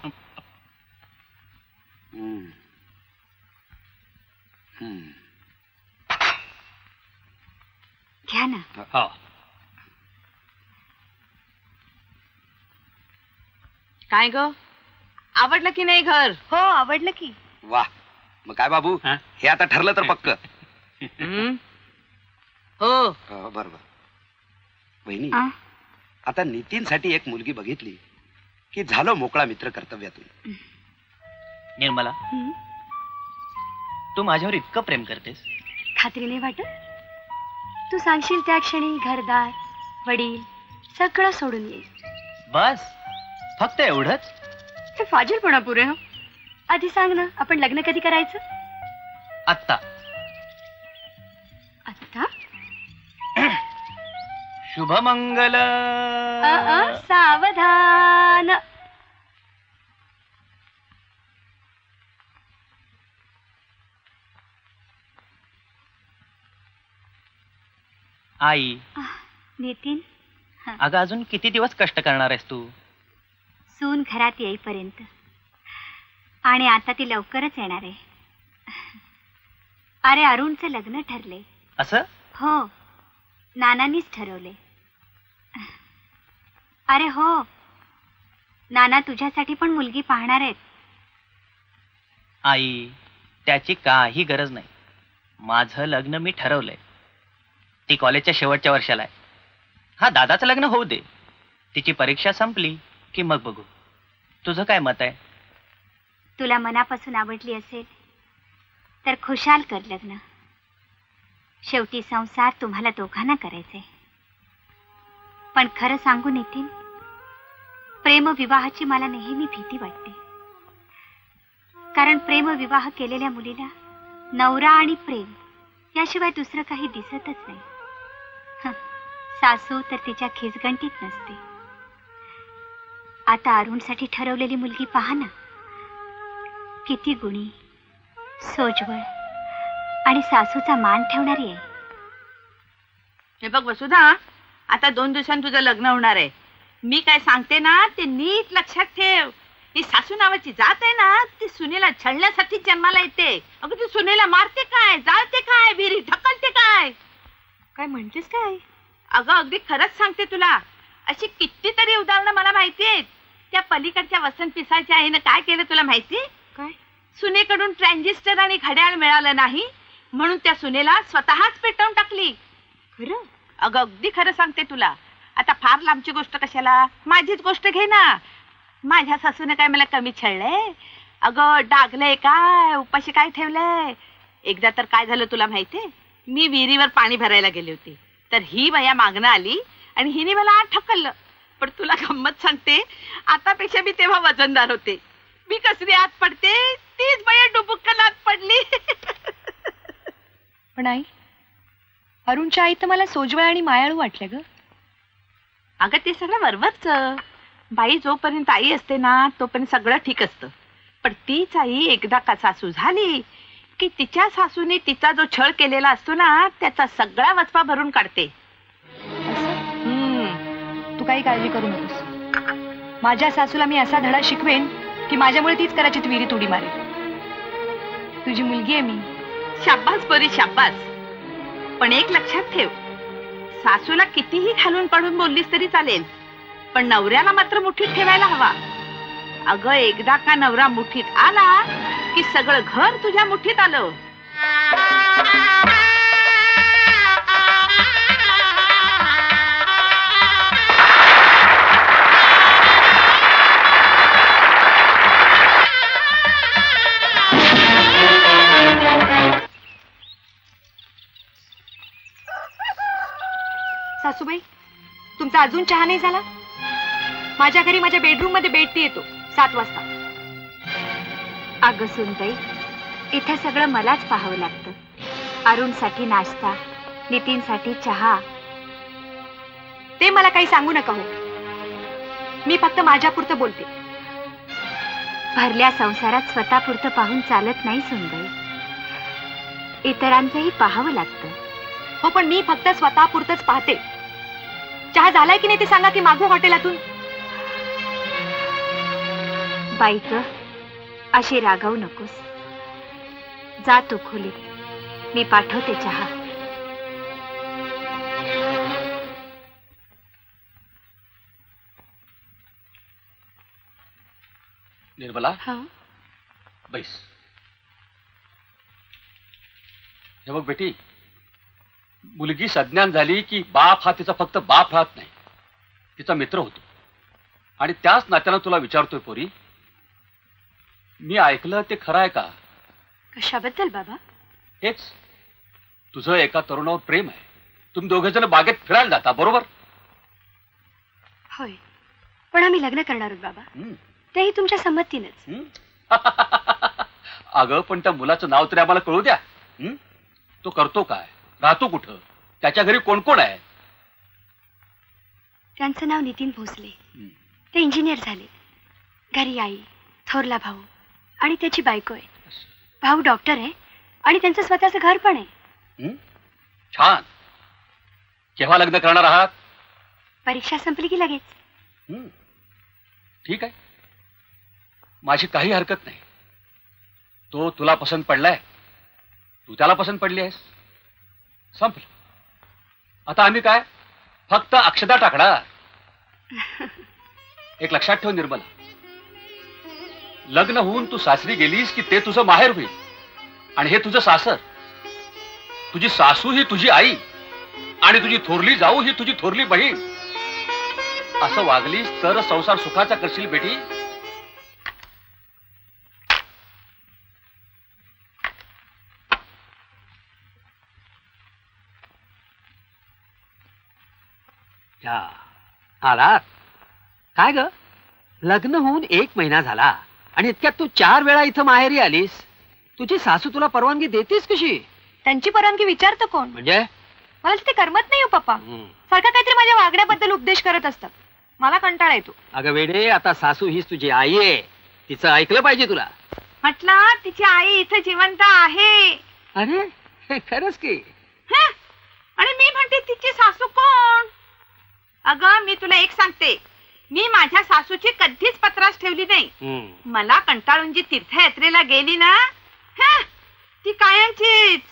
घ्या ना. हो. काय ग, आवडलं की नाही घर? हो, आवडलं की. वा. मग काय बाबू, हे आता ठरलं तर पक्क. हो. बरोबर. वहिनी, आता नितीनसाठी एक मुलगी बघितली की झालो मोकळा मित्र कर्तव्यातून. निर्मला, तू माझ्यावर इतकं प्रेम करतेस? खात्री नाही वाटत? तू सांगशील त्या क्षणी घरदार, वडील सगळं सोडून येईल. बस, फक्त एवढंच? हे फाजीलपणा पुरे. हो, आधी सांग ना, आपण लग्न कधी करायचं? आत्ता. आत्ता? शुभमंगल. सावधान. आई. नितीन, अगं अजून किती दिवस कष्ट करणार आहेस तू? सून घरात येईपर्यंत. आणि आता ती लवकरच येणार आहे. अरे अरुणचं लग्न ठरले. असं? हो, नानांनीच ठरवले. अरे हो, नाना तुझ्यासाठी पण मुलगी पाहणार आहेत. आई, त्याची काही गरज नाही. माझं लग्न मी ठरवलंय. ती कॉलेजच्या शेवटच्या वर्षाला आहे. हा, दादाचं लग्न होऊ दे. तिची परीक्षा संपली की मग बघू. तुझं काय मत आहे? तुला मनापासून आवडली असेल तर खुशाल कर लग्न. शेवटी संसार तुम्हाला दोघांना करायचंय. पण खरं सांगू नितीन, प्रेमविवाहाची मला नेहमी भीती वाटते. कारण प्रेमविवाह केलेल्या मुलीला नवरा आणि प्रेम याशिवाय दुसरं काही दिसतच नाही. हं, सासू तर तिच्या खिसगंटीत नसते. आता अरुणसाठी ठरवलेली मुलगी पहा ना, किती गुणी, सोजवळ आणि सासूचा मान ठेवणारी आहे. हे बघ वसुधा, आता 2 दिवसांनी तुझं लग्न होणार आहे. मी काय सांगते ना ते नीट लक्षात ठेव. ही सासू नावाची जात आहे ना, ती सुनेला छळण्यासाठी जन्माला येते. अगं ती सुनेला मारते काय, जाळते काय, विहिरीत ढकलते काय. काय म्हणतेस काय? अगं अगदी खरंच सांगते तुला. अशी कितीतरी उदाहरणं मला माहिती आहेत. त्या पलीकडच्या वसंत पिसाच्या आईनं काय केलं तुला माहिती? काय? सुनेकडून ट्रान्झिस्टर आणि घड्याळ मिळालं नाही म्हणून त्या सुनेला स्वतःच पेटवून टाकली. खरं? अगं अगदी खरं सांगते तुला. आता फार लांबची गोष्ट कशाला, माझीच गोष्ट घे ना. माझ्या सासूने काय मला कमी छळलंय? अगं डागलंय काय, उपाशी काय ठेवलंय? एकदा तर काय झालं तुला माहितीये? मी विहिरीवर पाणी भरायला गेले होते, तर ही बाया मागणं आली आणि हिने मला आत ढकललं. पण तुला गंमत सांगते, आतापेक्षा मी तेव्हा वजनदार होते. मी कसली आत पडते, तीच बाया डुबुक्कन आत पडली. पण आई, अरुणच्या आई तर मला सोजवळ आणि मायाळू वाटल्या ग. अगं ते सगळं वरवरच. बाई जोपर्यंत आई असते ना तोपर्यंत सगळं ठीक असतं. पण तीच आई एकदा का सासू झाली की तिच्या सासूने तिचा जो छळ केलेला असतो ना त्याचा सगळा वचपा भरून काढते. तू काही काळजी करू नकोस. माझ्या सासूला मी असा धडा शिकवेन की माझ्यामुळे तीच कदाचित विहिरीत उडी मारेल. तुझी मुलगी आहे मी. शाब्बास बरी शाब्बास. पण एक लक्षात ठेव, सासूला कितीही खालून पाडून बोललीस तरी चालेल, पण नवऱ्याला मात्र मुठीत ठेवायला हवा. अगं एकदा का नवरा मुठीत आला की सगळं घर तुझ्या मुठीत आलं. सासूबाई, तुमचा अजून चहा नाही झाला? माझ्या घरी माझ्या बेडरूम मध्ये बेडती येतो 7 वाजता. अगं सुनताई, इथे सगळं मलाच पाहावं लागतं. अरुणसाठी नाश्ता, नितीनसाठी चहा. ते मला काही सांगू नका हो. मी फक्त माझ्यापुरतं बोलते. भरल्या संसारात स्वतःपुरतं पाहून चालत नाही सुनबाई, इतरांचंही पाहावं लागतं. हो, पण मी फक्त स्वतःपुरतंच पाहते. चहा झालाय की नाही ते सांगा की मागू हॉटेलातून. बाई ग, अशी रागावू नकोस. जा तू खोलीत, मी पाठवते चहा. निर्मला, बैस. हे बघ बेटी, मुलगी सज्ञान झाली की बाप हा तिचा फक्त बाप राहत नाही, तिचा मित्र होतो. आणि त्याच नात्यानं तुला विचारतोय पोरी, मी ऐकलं ते खरं आहे का? कशाबद्दल बाबा? हेच, तुझं एका तरुणावर प्रेम आहे. तुम्ही दोघे जण बागेत फिरायला जाता, बरोबर? होय, पण आम्ही लग्न करणार आहोत बाबा, तेही तुमच्या संमतीनेच. अगं पण त्या मुलाचं नाव तरी आम्हाला कळू द्या. तो करतो काय, राहतो कुठं, त्याच्या घरी कोण कोण आहे? त्यांचं नाव नितीन भोसले. ते इंजिनियर झाले. घरी आई, थोरला भाऊ आणि त्याची बायको आहे. भाऊ डॉक्टर आहे आणि त्यांचं स्वतःचं घर पण आहे. छान. केव्हा लग्न करणार आहात? परीक्षा संपली की लगेच. ठीक आहे, माझी काही हरकत नाही. तो तुला पसंत पडलाय, तू त्याला पसंत पडली आहेस, संपलं. आता आम्ही काय फक्त अक्षता टाकणार. एक लक्षात ठेव निर्मला, लग्न होऊन तू सासरी गेलीस की ते तुझं माहेर होईल आणि हे तुझं सासर. तुझी सासू ही तुझी आई आणि तुझी थोरली जाऊ ही तुझी थोरली बहीण. असं वागलीस तर संसार सुखाचा करशील बेटी. आलात काय ग? लग्न होऊन 1 महिना झाला आणि इतक्यात तू 4 वेळा इथं माहेरी आलीस. तुझी सासू तुला परवानगी देतेस कशी? त्यांची परवानगी विचारतं कोण? म्हणजे मला ते करमत नाही हो पप्पा. सारखं काहीतरी माझ्या वागण्याबद्दल उपदेश करत असतात. मला कंटाळा येतो. अगं वेडे, आता सासू हीच तुझी आई आहे, तिचं ऐकलं पाहिजे तुला. म्हटलं तिची आई इथं जिवंत आहे. अरे हे खरंच की? हं? आणि मी म्हणते तिची सासू कोण? अगं मी तुला एक सांगते, मी माझ्या सासूची कधीच पत्रास ठेवली नाही. मला कंटाळून जी तीर्थयात्रेला गेली ना, हं, ती कायमचीच.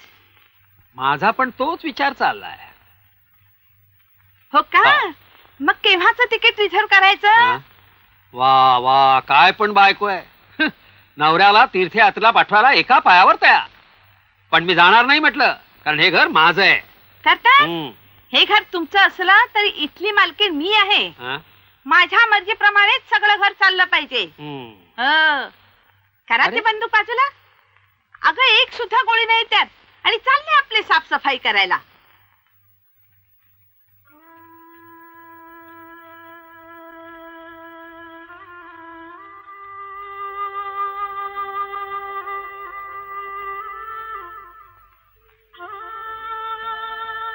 माझा पण तोच विचार चाललाय. हो का? मग केव्हाच तिकीट रिझर्व करायचं? वा वा, काय पण बायको आहे. नवऱ्याला तीर्थयात्रेला पाठवायला एका पायावर तयार. पण मी जाणार नाही म्हटलं, कारण हे घर माझं आहे. करता? हे घर तुमचं असलं तरी इथली मालकीण मी आहे. माझ्या मर्जीप्रमाणेच सगळं घर चाललं पाहिजे. करा ते बंदूक बाजूला. अगं एक सुद्धा गोळी नाही त्यात, आणि चालले आपले साफसफाई करायला.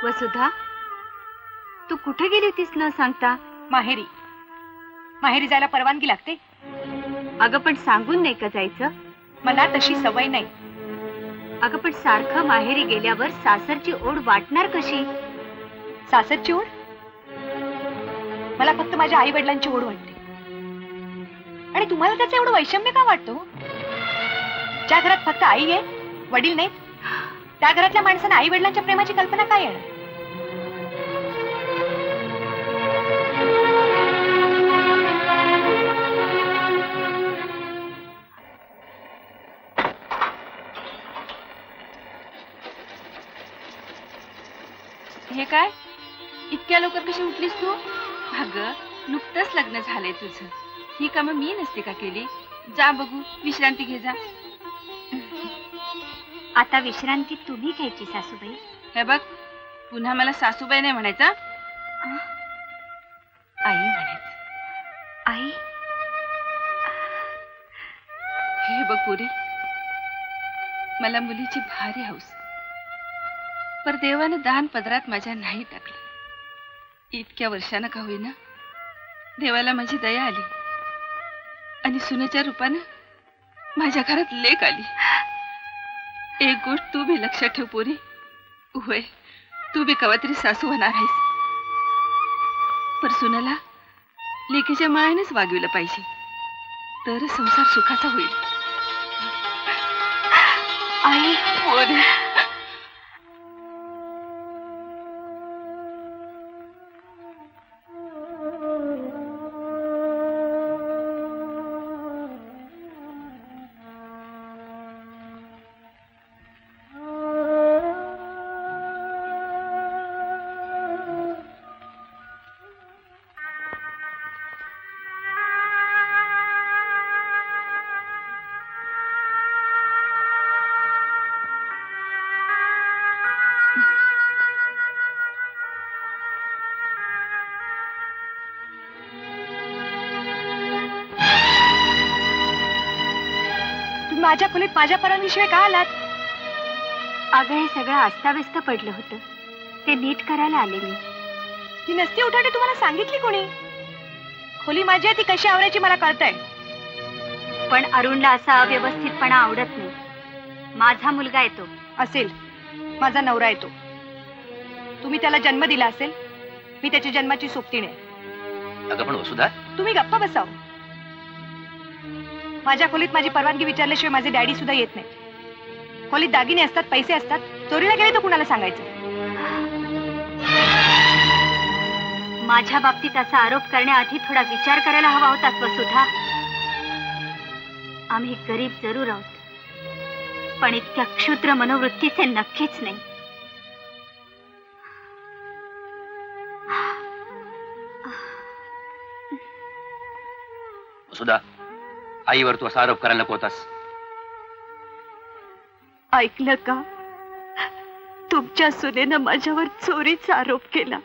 वसुधा, तू कुठे गेली होतीस न सांगता? माहेरी. माहेरी जायला परवानगी लागते. अगं पण सांगून नाही का जायचं? मला तशी सवय नाही. अगं पण सारखं माहेरी गेल्यावर सासरची ओढ वाटणार कशी? सासरची ओढ? मला फक्त माझ्या आई वडिलांची ओढ वाटते. आणि तुम्हाला त्याचं एवढं वैषम्य का वाटतो? ज्या घरात फक्त आई आहे, वडील नाहीत, त्या घरातल्या माणसांना आई वडिलांच्या प्रेमाची कल्पना काय येणार? हे काय? इतक्या लवकर कशी उठलीस तू? अगं नुकतंच लग्न झालंय तुझं. ही कामं मी नसते का केली? जा बघू, विश्रांती घे जा. आता विश्रांती तुम्ही घ्यायची सासूबाई. हे बघ, पुन्हा मला सासूबाई नाही म्हणायचा, आई म्हणायचं. आई? हे बघ पुरी, मला मुलीची भारी हौस, पर देवानं दान पदरात माझ्या नाही टाकलं. इतक्या वर्षानं का होईना देवाला माझी दया आली, आणि सुनेच्या रूपानं माझ्या घरात लेक आली. एक गोष्ट तू भी लक्षात ठेव पोरी, होय तू बी कवातरी सासू होणार आहेस, पर सुनेला लेकीच्या मायेनेच वागविलं पाहिजे, तर संसार सुखाचा होईल. आई पोरी, माझ्या खोलीत माझ्या परवानगीशिवाय का आलात? अगं हे सगळं अस्ताव्यस्त पडलं होतं, ते नीट करायला आले मी. ही नसती उठाठी तुम्हाला सांगितली कोणी? खोली माझी आहे, ती कशी आवरायची मला कळतंय. पण अरुणला असा अव्यवस्थितपणा आवडत नाही. माझा मुलगा येतो. असेल, माझा नवरा येतो. तुम्ही त्याला जन्म दिला असेल, मी त्याच्या जन्माची सोबतीण आहे. अगं पण वसुधा, तुम्ही गप्पा बसाव. माझ्या खोलीत माझी परवानगी विचारल्याशिवाय माझे डॅडी सुद्धा येत नाही. खोलीत दागिने असतात, पैसे असतात, चोरीला गेले तर कुणाला सांगायचं? माझ्या बाबतीत असा आरोप करण्याआधी थोडा विचार करायला हवा होतास वसुधा. आम्ही गरीब जरूर आहोत, पण इतक्या क्षुद्र मनोवृत्तीचे नक्कीच नाही. वसुधा, आईवर तू असा आरोप करायला नको होतास. ऐकलं का? तुमच्या सुनेनं माझ्यावर चोरीचा आरोप केला.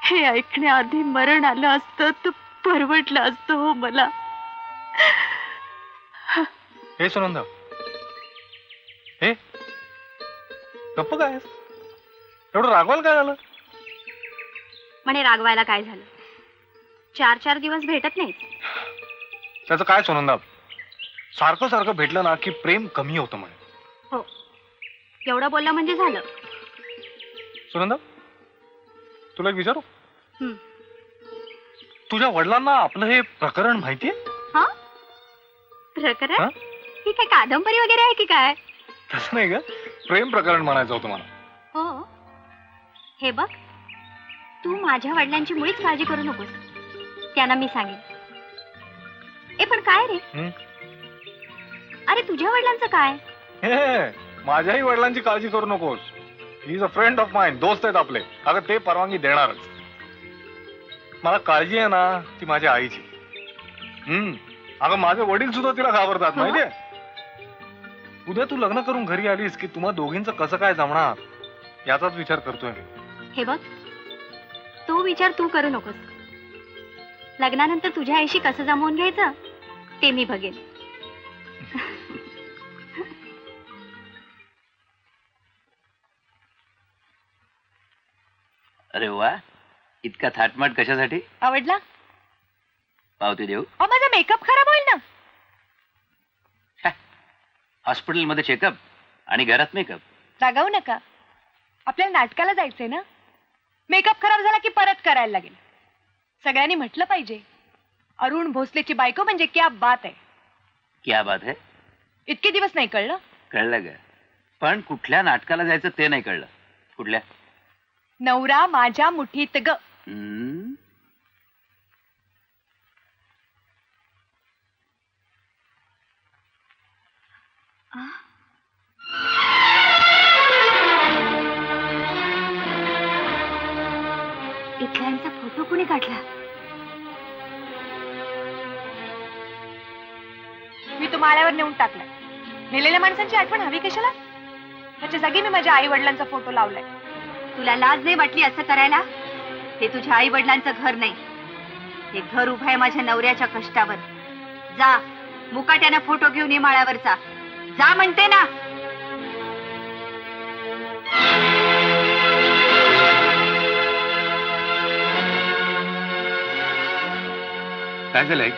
हे ऐकण्याआधी मरण आलं असतं तर परवडलं असतं हो मला. हे सुनंदा, हे गप्प काय एवढं रागवायला काय झालं? म्हणे रागवायला काय झालं? 4-4 दिवस भेटत नाही. त्याचं काय सुनंदा, सारखं सारखं भेटलं ना की प्रेम कमी होतं म्हणे. हो, एवढं बोललं म्हणजे झालं. सुनंदा, तुला एक विचारू? हं. तुझ्या वडिलांना आपलं हे प्रकरण माहितीये? हा, प्रकरण? ही काय कादंबरी वगैरे आहे की काय? तसं नाही ग, प्रेम प्रकरण म्हणायचं होतं मला. हो, हे बघ, तू माझ्या वडिलांची मुळीच काळजी करू नकोस. त्यांना मी सांगेन. ए पण काय रे? अरे तुझ्या वडिलांचं काय? माझ्याही वडिलांची काळजी करू नकोस. He is a friend of mine. दोस्त आहेत आपले. अगं ते परवानगी देणारच. मला काळजी आहे ना ती माझ्या आईची. अगं माझे वडील सुद्धा तिला घाबरतात माहितीये. उद्या तू लग्न करून घरी आलीस की तुम्हा दोघींचं कसं काय जमणार याचाच विचार करतोय मी. हे बघ, तो विचार तू करू नकोस. लग्नानंतर तुझ्या आईशी कसं जमवून घ्यायचं ते मी बघेन. अरे वा, इतका थाटमाट कशासाठी? आवडला? पावती देऊ? माझा मेकअप खराब होईल ना. हॉस्पिटलमध्ये चेकअप आणि घरात मेकअप. रागावू नका, आपल्याला नाटकाला जायचंय ना. मेकअप खराब झाला की परत करायला लागेल. सगळ्यांनी म्हटलं पाहिजे, अरुण भोसलेची बायको म्हणजे क्या बात आहे. क्या बात है? इतके दिवस नाही कळलं? कळलं ग, पण कुठल्या नाटकाला जायचं ते नाही कळलं. कुठल्या? नवरा माझ्या मुठीत ग. इथल्यांचा फोटो कोणी काढला? मी तो माळ्यावर नेऊन टाकलाय. नेलेल्या माणसांची आठवण हवी कशाला? त्याच्या जागी मी माझ्या आई वडिलांचा फोटो लावलाय. तुला लाज नाही वाटली असं करायला? हे तुझ्या आई वडिलांचं घर नाही. हे घर उभं आहे माझ्या नवऱ्याच्या कष्टावर. जा, मुकाट्यानं फोटो घेऊन ये माळ्यावरचा. जा म्हणते ना. काय झालंय?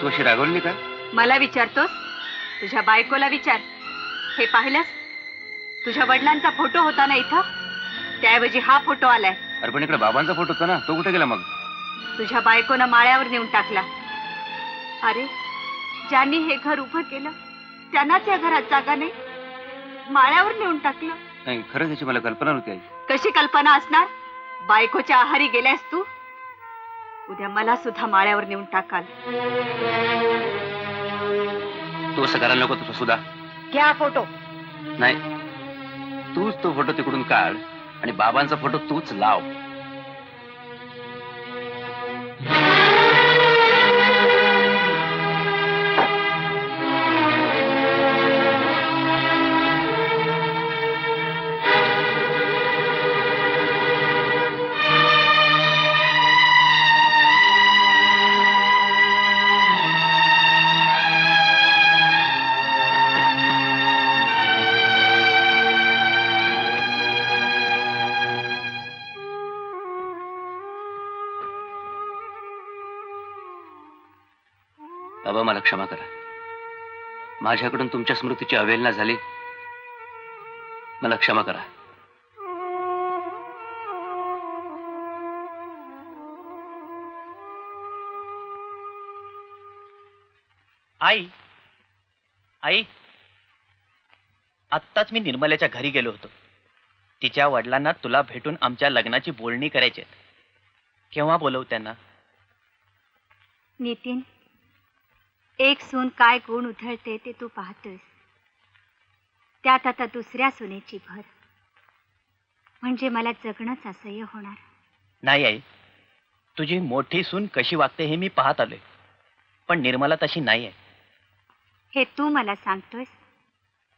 तू अशी रागवली का? मला विचारतोस? तुझ्या बायकोला विचार. हे पाहिलंस? तुझ्या वडिलांचा फोटो होता ना इथं, त्याऐवजी हा फोटो आलाय. अरे पण इकडे बाबांचा फोटो होता ना, तो कुठे गेला मग? तुझ्या बायकोनं माळ्यावर नेऊन टाकला. अरे, ज्यांनी हे घर उभं केलं त्यांनाच या घरात जागा नाही. माळ्यावर नेऊन टाकलं. नाही, खरंच याची मला कल्पना नव्हती आई. कशी कल्पना असणार? बायकोच्या आहारी गेल्यास तू. उद्या मला सुद्धा माळ्यावर नेऊन टाकाल. तू असं करायला नको तुझं सुद्धा. घ्या फोटो. नाही, तूच तो फोटो तिकडून काढ आणि बाबांचा फोटो तूच लाव. बाबा, मला क्षमा करा. माझ्याकडून तुमच्या स्मृतीची अवहेलना झाली. मला क्षमा करा. आई, आई, आत्ताच मी निर्मलेच्या घरी गेलो होतो. तिच्या वडिलांना तुला भेटून आमच्या लग्नाची बोलणी करायची. केव्हा बोलवू त्यांना? नितीन, एक सून काय गुण उधळते ते तू पाहतोस. त्यात आता दुसऱ्या सुनेची भर. म्हणजे मला जगणंच असह्य होणार. नाही आई, तुझी मोठी सून कशी वागते हे मी पाहत आलोय, पण निर्मला तशी नाही आहे. हे तू मला सांगतोयस?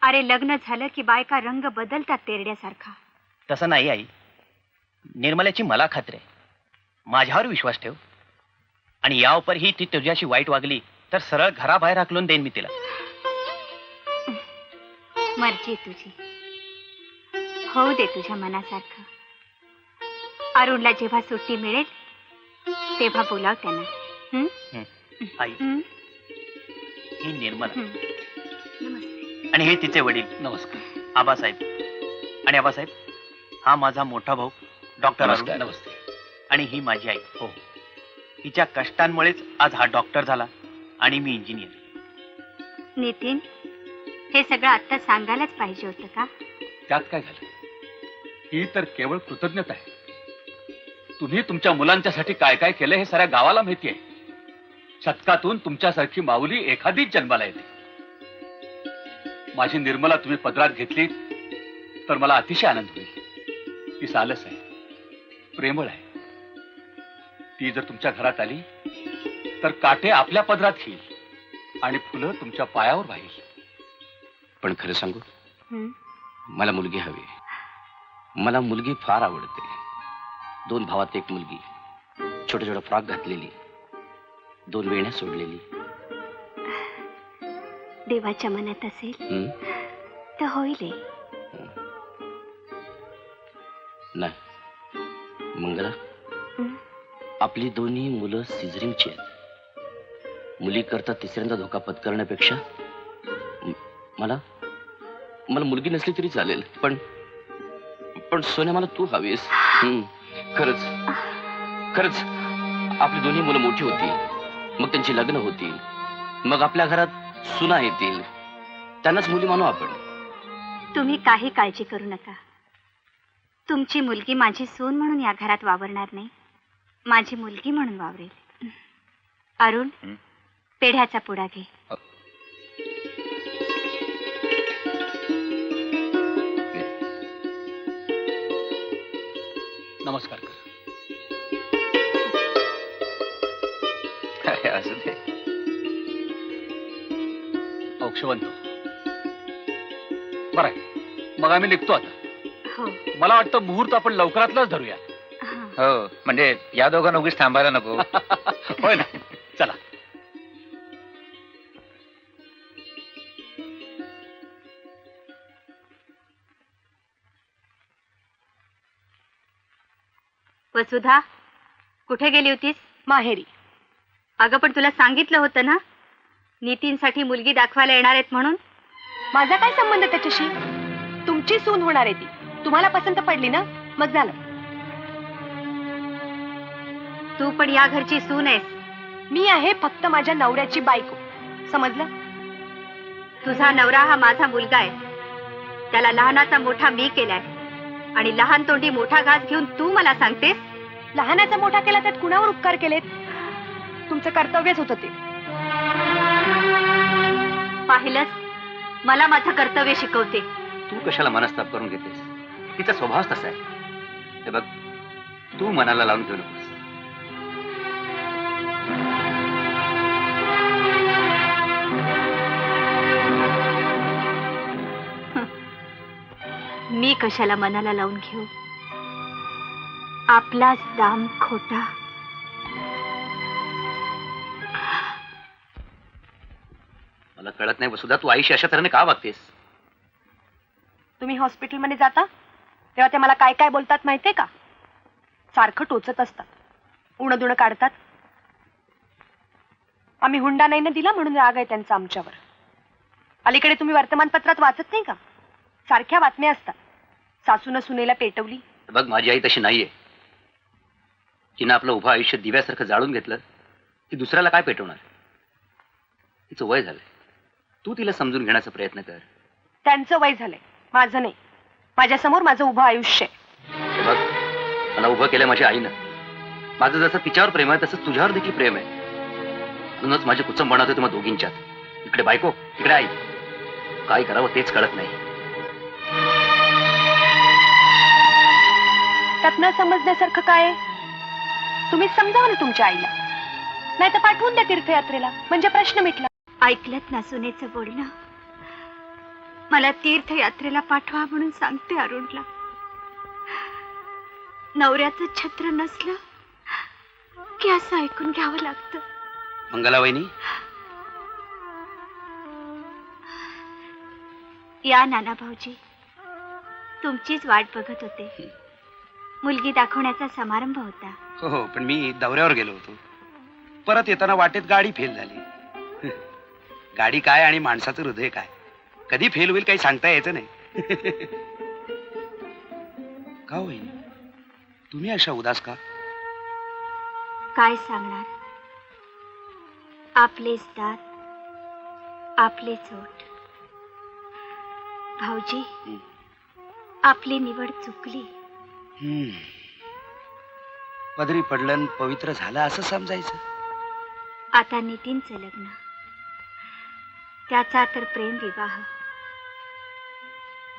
अरे, लग्न झालं की बायका रंग बदलतात तेरड्यासारखा. तसं नाही आई. निर्मलाची मला खात्री आहे. माझ्यावर विश्वास ठेव. आणि यावर ही ती तुझ्याशी वाईट वागली तर सरळ घराबाहेर हाकलून देईन मी तिला. मर्जी तुझी, होऊ दे तुझ्या मनासारखं. अरुणला जेव्हा सुट्टी मिळेल तेव्हा बोलाव त्यांना. आई, ही निर्मला नमस्ते. आणि हे तिचे वडील. नमस्कार. आबासाहेब. आणि आबासाहेब, हा माझा मोठा भाऊ डॉक्टर अरुण. नमस्कार. नमस्ते. आणि ही माझी आई. हो, तिच्या कष्टांमुळेच आज हा डॉक्टर झाला आणि मी इंजिनियर. नितीन, हे सगळं आता सांगायलाच पाहिजे होतं का? त्यात काय झालं? ही तर केवळ कृतज्ञता आहे. तुम्ही तुमच्या मुलांच्यासाठी काय काय केलं हे साऱ्या गावाला माहिती आहे. शतकातून तुमच्यासारखी माऊली एखादीच जन्माला येते. माझी निर्मला तुम्ही पदरात घेतली तर मला अतिशय आनंद होईल. ती सालस आहे, प्रेमळ आहे. ती जर तुमच्या घरात आली तर काटे आपल्या पदरात घेईल आणि फुलं तुमच्या पायावर वाहील. पण खरं सांगू, मला मुलगी हवी. मला मुलगी फार आवडते. 2 भावात एक मुलगी, छोटा छोटा फ्रॉक घातलेली, 2 वेण्या सोडलेली. देवाच्या मनात असेल तर होईल. नाही मंगला, आपली दोन्ही मुलं सिझरिंगची आहेत. मुली करता तिसऱ्यांदा धोका पत्करण्यापेक्षा मला मुलगी नसली तरी चालेल. पण सोन्या, मला तू हवीस. खरंच खरंच आपली दोन्ही मुलं मोठी होतील, मग त्यांची लग्न होतील, मग आपल्या घरात सुना येतील, त्यांनाच मुली मानू आपण. तुम्ही काही काळजी करू नका. तुमची मुलगी माझी सून म्हणून या घरात वावरणार नाही, माझी मुलगी म्हणून वावरेल. अरुण, पेढ्याचा पुडा घे. नमस्कार कर. असू दे. औक्षवंत. बरं आहे, मग आम्ही निघतो आता. हो. मला वाटतं मुहूर्त आपण लवकरातलाच धरूया. हो, म्हणजे या दोघांना उगीच थांबायला नको. होय ना. चला. वसुधा, कुठे गेली होतीस? माहेरी. अगं, पण तुला सांगितलं होतं ना नितीनसाठी मुलगी दाखवायला येणार आहेत म्हणून. माझा काय संबंध त्याच्याशी? तुमची सून होणार आहे ती. तुम्हाला पसंत पडली ना, मग झालं. तू पण या घरची सून आहेस. मी आहे फक्त माझ्या नवऱ्याची बायको. समजलं? तुझा नवरा हा माझा मुलगा आहे. त्याला लहानाचा मोठा मी केलाय आणि लहान तोंडी मोठा घास घेऊन तू मला सांगतेस लहानाचा मोठा केला त्यात कुणावर उपकार केलेत? तुमचं कर्तव्यच होतं ते. पाहिलंस, मला माझं कर्तव्य शिकवते. तू कशाला मनस्ताप करून घेतेस? तिचा स्वभावच तसा आहे. हे बघ, तू मनाला लावून घेऊ नकोस. मी कशाला मनाला लावून घेऊ? आपलाच दाम खोटा. मला कळत नाही वसुधा, तू आईशी अशा तऱ्हेने का वागतेस? तुम्ही हॉस्पिटलमध्ये जाता तेव्हा ते मला काय काय बोलतात माहितीये का? सारखं टोचत असतात, उणं काढतात. आम्ही हुंडा नाही ना दिला म्हणून राग आहे त्यांचा आमच्यावर. अलीकडे तुम्ही वर्तमानपत्रात वाचत नाही का? सारख्या बातम्या असतात. सासून सुनेला पेटवली. बघ, माझी आई तशी नाहीये. तिनं आपलं उभं आयुष्य दिव्यासारखं जाळून घेतलं, ती दुसऱ्याला काय पेटवणार? तिचं वय झालंय. तू तिला समजून घेण्याचा प्रयत्न कर. त्यांचं वय झालंय, माझं नाही. माझ्या समोर माझं उभं आयुष्य आहे. बघ, मला उभं केलंय माझ्या आईनं. माझं जसं तिच्यावर प्रेम आहे तसंच तुझ्यावर देखील प्रेम आहे. म्हणूनच माझे कुचंब बनवतोय तुम्हा दोघींच्यात. इकडे बायको, इकडे आई. काय करावं तेच कळत नाही. त्यात न समजण्यासारखं काय? तुम्ही समजावं ना तुमच्या आईला, नाही तर पाठवून द्या तीर्थयात्रेला, म्हणजे प्रश्न मिटला. ऐकलत ना सुनेचं बोलणं? मला तीर्थयात्रेला पाठवा म्हणून सांगते अरुणला. नवऱ्याचं छत्र नसलं की असं ऐकून घ्यावं लागतं. मंगला वहिनी, या नाना भाऊजी, तुमचीच वाट बघत होते. मुलगी दाखवण्याचा समारंभ होता. हो, पण मी दौऱ्यावर गेलो होतो. परत येताना वाटेत गाडी फेल झाली. गाडी काय आणि माणसाचं हृदय काय, कधी फेल होईल काही सांगता यायचं नाही. का होईल तुम्ही अशा उदास का? काय सांगणार, आपलेच दात आपलेच ओठ. भाऊजी, आपली निवड चुकली. पदरी पडलं आणि पवित्र झालं असं समजायचं. आता नितीनचं लग्न, त्याचा तर प्रेम विवाह.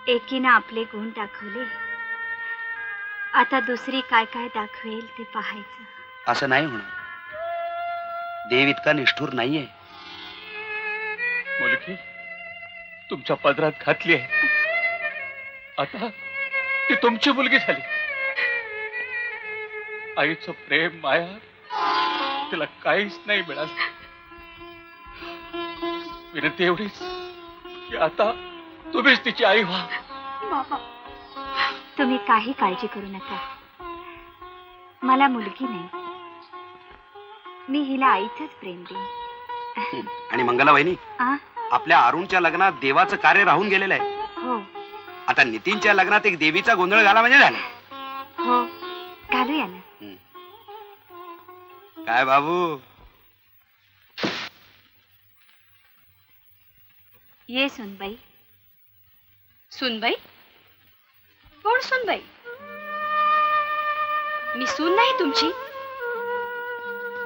एकीनं आपले गुण दाखवले, आता दुसरी काय काय दाखवेल ते पाहायचं. असं नाही होणार. देव इतका निष्ठुर नाहीये. मुलगी तुमच्या पदरात घातली आहे, आता ती तुमची मुलगी झाली. आईचं प्रेम माया तिला काहीच नाही मिळालं. विनंती एवढीच की आता तुम्हीच तिची आई व्हा. बाबा, तुम्ही काही काळजी करू नका. मला मुलगी नाही, मी हिला आईचंच प्रेम देईन. आणि मंगला वहिनी, आ? आपल्या अरुणच्या लग्नात देवाचं कार्य राहून गेलेलं आहे. हो आता नितीनच्या लग्नात एक देवीचा गोंधळ घाला म्हणजे झाला. हो, घालूया ना. काय बाबू, ये सुनबाई. सुनबाई? कोण सुनबाई? मी सून नाही तुमची,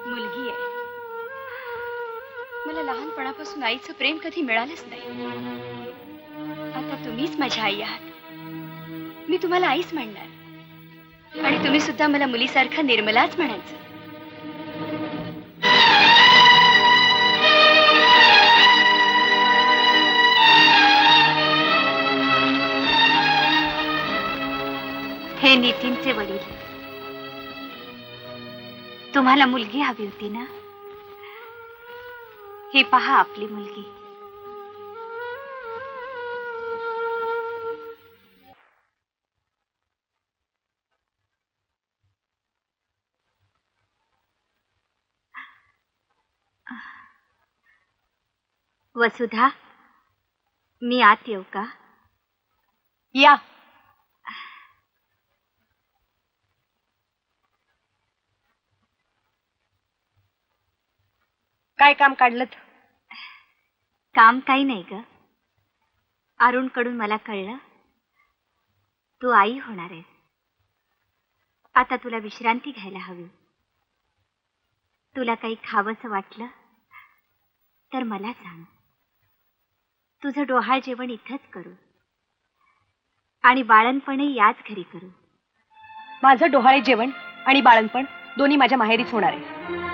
मुलगी आहे. मला लहानपणापासून आईचं प्रेम कधी मिळालंच नाही. आता तुम्हीच माझ्या आई आहात. मी तुम्हाला आईच म्हणणार आणि तुम्ही सुद्धा मला मुलीसारखं निर्मलाच म्हणायचं. हे नितीनचे वडील. तुम्हाला मुलगी हवी होती ना? ही पहा आपली मुलगी. वसुधा, मी आत येऊ का? या. काय काम काढलं? काम काही नाही ग. अरुण कडून मला कळलं तू आई होणार आहेस. आता तुला विश्रांती घ्यायला हवी. तुला काही खावंसं वाटलं तर मला सांग. तुझं डोहाळ जेवण इथंच करू आणि बाळणपणही याच घरी करू. माझं डोहाळे जेवण आणि बाळणपण दोन्ही माझ्या माहेरीच होणार आहे.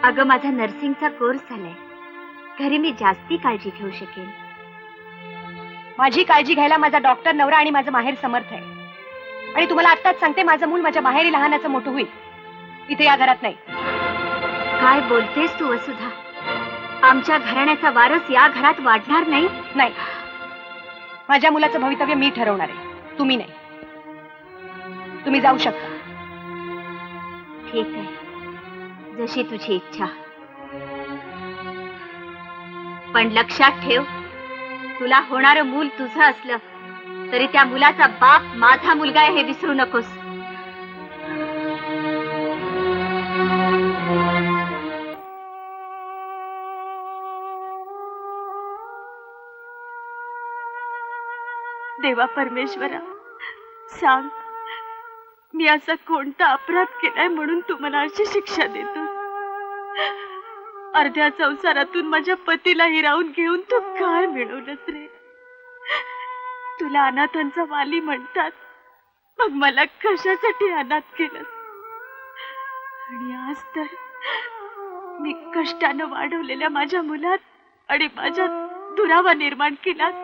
अगं, माझा नर्सिंगचा कोर्स झालाय. घरी मी जास्ती काळजी घेऊ शकेन. माझी काळजी घ्यायला माझा डॉक्टर नवरा आणि माझं माहेर समर्थ आहे. आणि तुम्हाला आत्ताच सांगते, माझं मूल माझ्या माहेरी लहानाचं मोठं होईल, इथे या घरात नाही. काय बोलतेस तू वसुधा? आमच्या घराण्याचा वारस या घरात वाढणार नाही? नाही, माझ्या मुलाचं भवितव्य मी ठरवणार आहे, तुम्ही नाही. तुम्ही जाऊ शकता. ठीक आहे, जशी तुझी इच्छा. पण लक्षात ठेव, तुला होणारं मूल तुझं असलं तरी त्या मुलाचा बाप माझा मुलगा आहे हे विसरू नकोस. देवा परमेश्वरा, सांग, मी असा कोणता अपराध केलाय म्हणून तू मला अशी शिक्षा देतो? अर्ध्या संसारातून माझ्या पतीला हिरावून घेऊन तू काय मिळवलंस रे? तुला अनाथांचा वाली म्हणतात, मग मला कशासाठी अनाथ केलंस? आणि आज तर मी कष्टानं वाढवलेल्या माझ्या मुलात आणि माझ्या दुरावा निर्माण केलास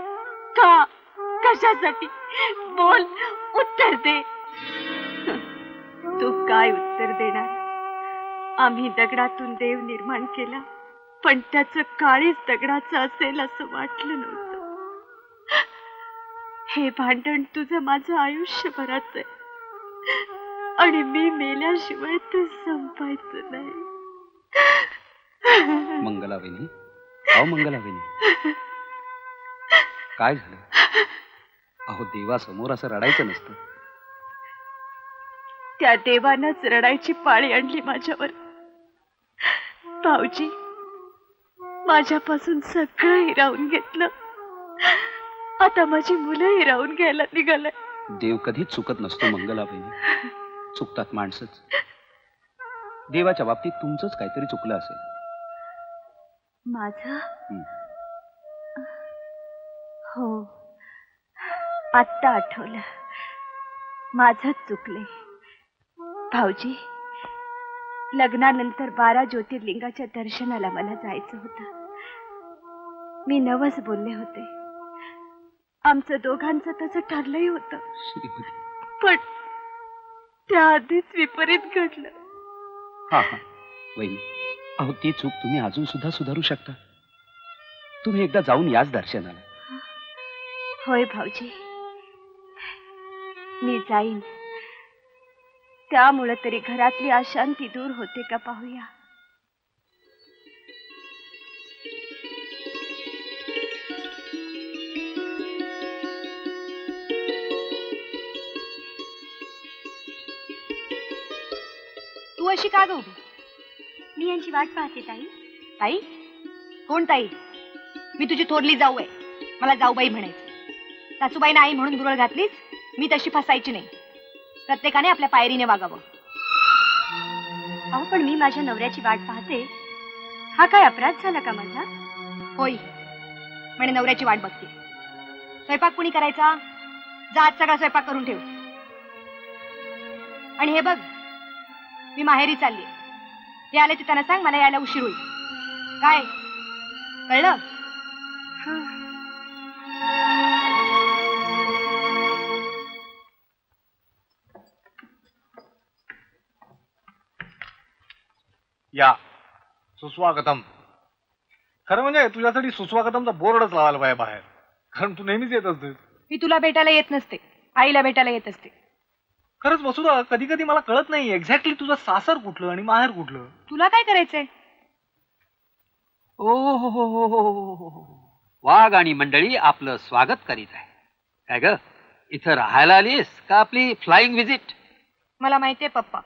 का? कशासाठी? बोल, उत्तर दे. तू काय उत्तर देणार? आम्ही दगडातून देव निर्माण केला पण त्याचं काळीच दगडाचं असेल असं वाटलं नव्हतं. हे भांडण तुझं माझं आयुष्यभराच आहे आणि मी मेल्याशिवाय ते संपायचं नाही. मंगला वहिनी, अहो मंगला वहिनी, काय झालं? अहो देवासमोर असं रडायचं नसतं. त्या देवानंच रडायची पाळी आणली माझ्यावर. भाऊजी माझ्यापासून सगळं हिरावून घेतलं, आता माझी मुलं हिरावून घ्यायला निघालंय. देव कधीच चुकत नसतो मंगला वहिनी, चुकतात माणसंच. देवाच्या बाबतीत तुमचंच काहीतरी चुकलं असेल. माझं? हो, आत्ता आठवलं, माझंच चुकले. भाऊजी, लग्नानंतर 12 ज्योतिर्लिंगाच्या दर्शनाला मला जायचं होतं. मी नवस बोलले होते. आमचं दोघांचं तसं ठरलंही होतं, पण त्याआधीच विपरीत घडलं. हा हा वहिनी, अहो ती चूक तुम्ही अजून सुद्धा सुधारू शकता. तुम्ही एकदा जाऊन याच दर्शनाला. होय भाऊजी, मी जाईन. त्यामुळे तरी घरातली अशांती दूर होते का पाहूया. तू अशी का ग उभी? मी यांची वाट पाहते ताई. ताई? कोण ताई? मी तुझी थोरली जाऊ आहे, मला जाऊबाई म्हणायचं. सासूबाईने आई म्हणून दुरळ घातलीस, मी तशी फसायची नाही. प्रत्येकाने आपल्या पायरीने वागावं. अहो पण मी माझ्या नवऱ्याची वाट पाहते, हा काय अपराध झाला का माझा? होय, म्हणे नवऱ्याची वाट बघते. स्वयंपाक कुणी करायचा? जा आज सगळा स्वयंपाक करून ठेव. आणि हे बघ, मी माहेरी चालली. ते आले ते त्यांना सांग मला यायला उशीर होईल. काय कळलं? या सुस्वागतम. खरं म्हणजे तुझ्यासाठी सुस्वागतमचा बोर्डच लावायला पाहिजे बाहेर, कारण तू नेहमीच येत असते. मी तुला भेटायला येत नसते, आईला भेटायला येत असते. खरंच वसुधा, कधी कधी मला कळत नाही एक्झॅक्टली तुझं सासर कुठलं आणि माहेर कुठलं. तुला काय करायचंय? ओ हो हो हो हो हो, वाघ आणि मंडळी आपलं स्वागत करीत आहे. काय ग, इथं राहायला आलीस का आपली फ्लाइंग व्हिजिट? मला माहितीये पप्पा,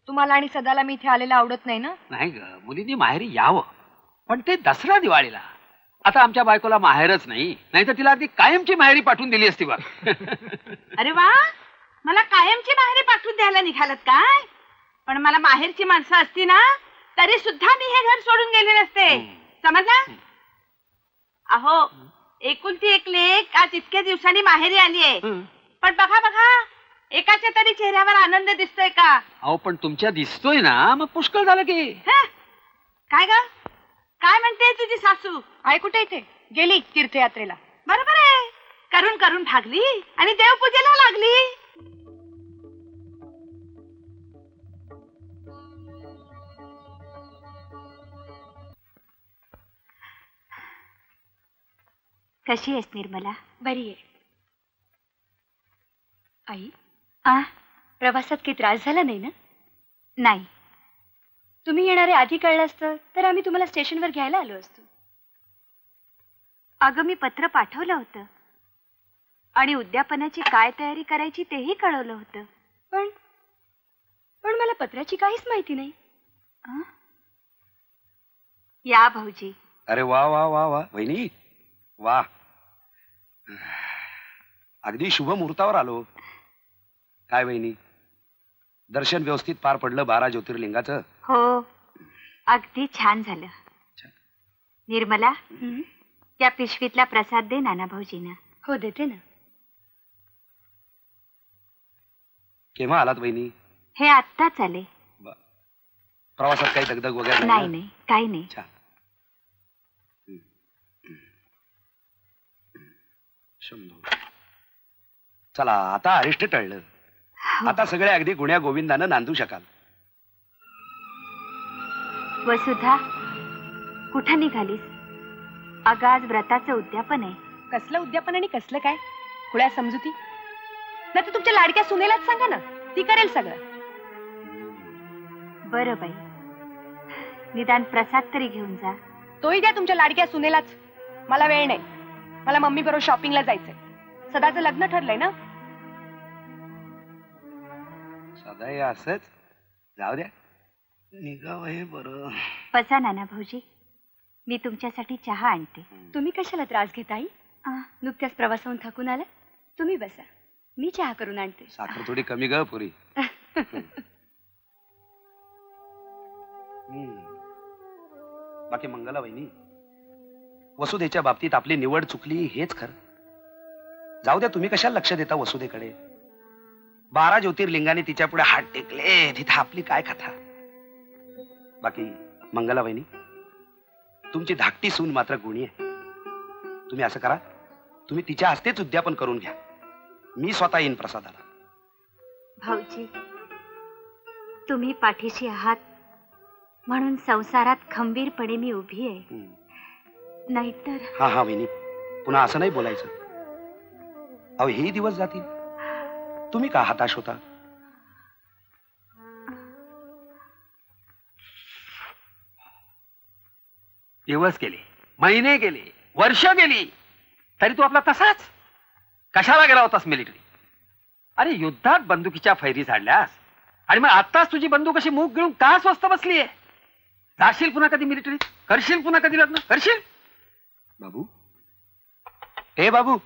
तुम्हाला आणि सदाला मी इथे आलेला आवडत नाही ना. नाही ग, मुलींनी माहेरी यावं, पण ते दसरा दिवाळीला. आता आमच्या बायकोला माहेरच नाही, नाही तर तिला अगदी कायमची माहेरी पाठवून दिली असती बघ. अरे वा, मला कायमची माहेरी पाठवून द्यायला निघालत काय? पण मला माहेरची माणसं असती ना तरी सुद्धा मी हे घर सोडून गेले नसते, समजलं? अहो, एकुलती एक लेक आज इतक्या दिवसांनी माहेरी आली आहे, पण बघा बघा, एकाच्या तरी चेहऱ्यावर आनंद दिसतोय का? अहो पण तुमच्या दिसतोय ना, मग पुष्कळ झालं की. काय ग, काय म्हणते तुझी सासू? आई कुठे इथे गेली तीर्थयात्रेला. बरोबर आहे, करून करून भागली आणि देवपूजेला लागली. कशी आहेस निर्मला? बरी आहे. आई, प्रवासात काही त्रास झाला नाही ना? नाही. तुम्ही येणारे आधी कळलं असतं तर आम्ही तुम्हाला स्टेशनवर घ्यायला आलो असतो. अगं मी पत्र पाठवलं होतं आणि उद्यापनाची काय तयारी करायची तेही कळवलं होतं. पण मला पत्राची काहीच माहिती नाही. या भाऊजी. अरे वा वा वा वा वहिनी, वा, अगदी शुभ मुहूर्तावर आलो. काय वहिनी, दर्शन व्यवस्थित पार पडलं 12 ज्योतिर्लिंगाचं? हो, अगदी छान झालं. निर्मला, त्या पिशवीतला प्रसाद दे नाना भाऊजींना. हो देते ना. केव्हा आलात वहिनी? हे आत्ताच आले. प्रवासात काही दगदग वगैरे नाही? नाही, काही नाही. चला, आता अरिष्ट टळलं. आता सगळे अगदी गुण्या गोविंदानं नांदू शकाल. वसुधा, कुठं निघालीस? अगं आज व्रताचं उद्यापन आहे. कसलं उद्यापन आणि कसलं काय? खुळ्या समजुती. नाही तर तुमच्या लाडक्या सुनेलाच सांगा ना, ती करेल सगळं. बरं बाई, निदान प्रसाद तरी घेऊन जा. तोही द्या तुमच्या लाडक्या सुनेलाच. मला वेळ नाही. मला मम्मी बरोबर शॉपिंगला जायचंय. सदाचं लग्न ठरलंय ना. सदा हे असंच जाऊ द्या. निघाव हे बरं. बसा नाना भाऊजी, मी तुमच्यासाठी चहा आणते. तुम्ही कशाला त्रास घेता आई? नुकत्याच प्रवासाहून थकून आला. तुम्ही बसा, मी चहा करून आणते. साखर थोडी कमी ग पुरी. बाकी मंगला वहिनी, वसुधेच्या बाबतीत आपली निवड चुकली हेच खरं. जाऊ द्या, तुम्ही कशाला लक्ष देता वसुधेकडे? 12 ज्योतिर्लिंगाने तिच्या पुढे हात टेकले, तिथं आपली काय कथा. बाकी मंगला वहिनी, तुमची धाकटी सून मात्र गुणी आहे. तुम्ही असं करा, तुम्ही तिच्या हस्तेच उद्यापन करून घ्या. मी स्वतः येईन प्रसादाला. भाऊजी, तुम्ही पाठीशी आहात म्हणून संसारात खंबीरपणे मी उभी आहे. नाहीतर हा हा वहिनी, पुन्हा असं नाही बोलायचं. अहो, हेही दिवस जातील. तुम्ही का हताश होता? दिवस गेले, महिने गेले, वर्ष गेली, तरी तू आपला तसाच. कशाला गेला होतास मिलिटरी? अरे युद्धात बंदुकीच्या फैरी झाडल्यास आणि मग आत्ताच तुझी बंदूक अशी मूग गिळून का स्वस्त बसलीये? जाशील पुन्हा कधी मिलिटरीत? करशील पुन्हा कधी लग्न? करशील? बाबू, हे बाबू,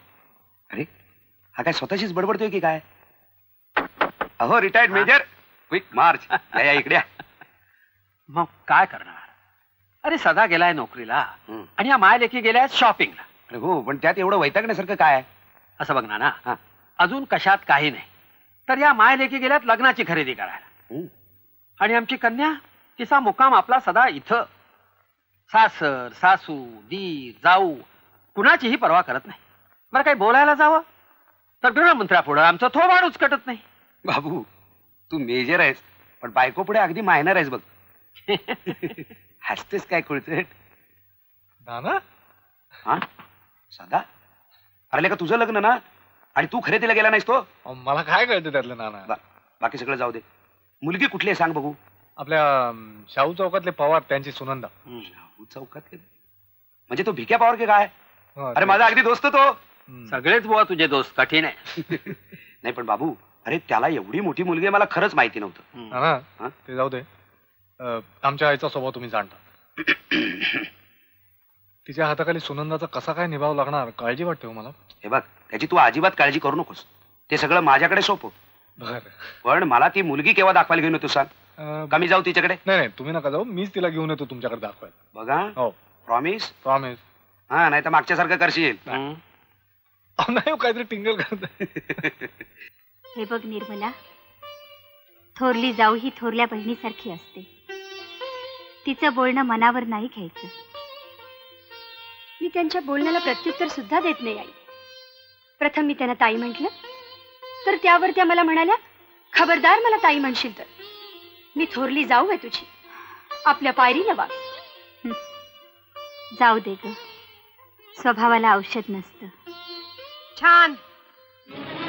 अरे हा काय स्वतःशीच बडबडतोय की काय? अहो रिटायर्ड मेजर, क्विक मार्च. या इकडे या. मग काय करणार? अरे सदा गेलाय नोकरीला आणि या मायलेकी गेल्यात शॉपिंगला. अरे हो, पण त्यात एवढं वैतागण्यासारखं काय आहे? असं बघ ना, अजून कशात काही नाही, तर या मायलेकी गेल्यात लग्नाची खरेदी करायला. आणि आमची कन्या, तिचा मुक्काम आपला सदा इथं. सासर, सासू, दीर, जाऊ कुणाचीही पर्वा करत नाही. बरं काही बोलायला जावं तर गृहमंत्र्यापुढं आमचं थोबाड उचकटत नाही. बाबू, तू मेजर आहेस, पण बायको पुढे अगदी मायनर आहेस बघ. हसतेस काय खुळचट? नाना, हा सदा, अरे का तुझं लग्न ना, आणि तू खरेदीला गेला नाहीस तो? मला काय कळतं त्यातलं नाना. बाकी सगळं जाऊ दे. मुलगी कुठली आहे सांग बघू. आपल्या शाहू चौकातले पवार, त्यांची सुनंदा. शाहू चौकातले म्हणजे तो भिक्या पवार के काय? अरे माझा अगदी दोस्त तो. सगळेच बुवा तुझे दोस्त. कठीण आहे. नाही पण बाबू, अरे त्याला एवढी मोठी मुलगी आहे मला खरंच माहिती नव्हतं. नाना, ते जाऊ दे. आमच्या आईचा स्वभाव तुम्ही जाणता. तिच्या हाताखाली सुनंदाचा कसा काय निभाव लागणार काळजी वाटते हो मला. हे बघ, त्याची तू अजिबात काळजी करू नकोस. ते सगळं माझ्याकडे सोपव. पण मला ती मुलगी केव्हा दाखवायला घेऊन येतो सांग? कमी जाऊ तिच्याकडे? नाही नाही, तुम्ही नका जाऊ, मीच तिला घेऊन येतो तुमच्याकडे दाखवायला. बघा. हो. प्रॉमिस? प्रॉमिस. हा, नाही तर मागच्यासारखं करशील. नाही, काहीतरी टिंगल करत. हे बघ निर्मला, थोरली जाऊ ही थोरल्या बहिणीसारखी असते. तिचं बोलणं मनावर नाही घ्यायचं. मी त्यांच्या बोलण्याला प्रत्युत्तर सुद्धा देत नाही आई. प्रथम मी त्यांना ताई म्हटलं, तर त्यावर त्या मला म्हणाल्या, खबरदार मला ताई म्हणशील तर. मी थोरली जाऊ आहे तुझी, आपल्या पायरीला वाग. जाऊ दे ग, स्वभावाला औषध नसतं. छान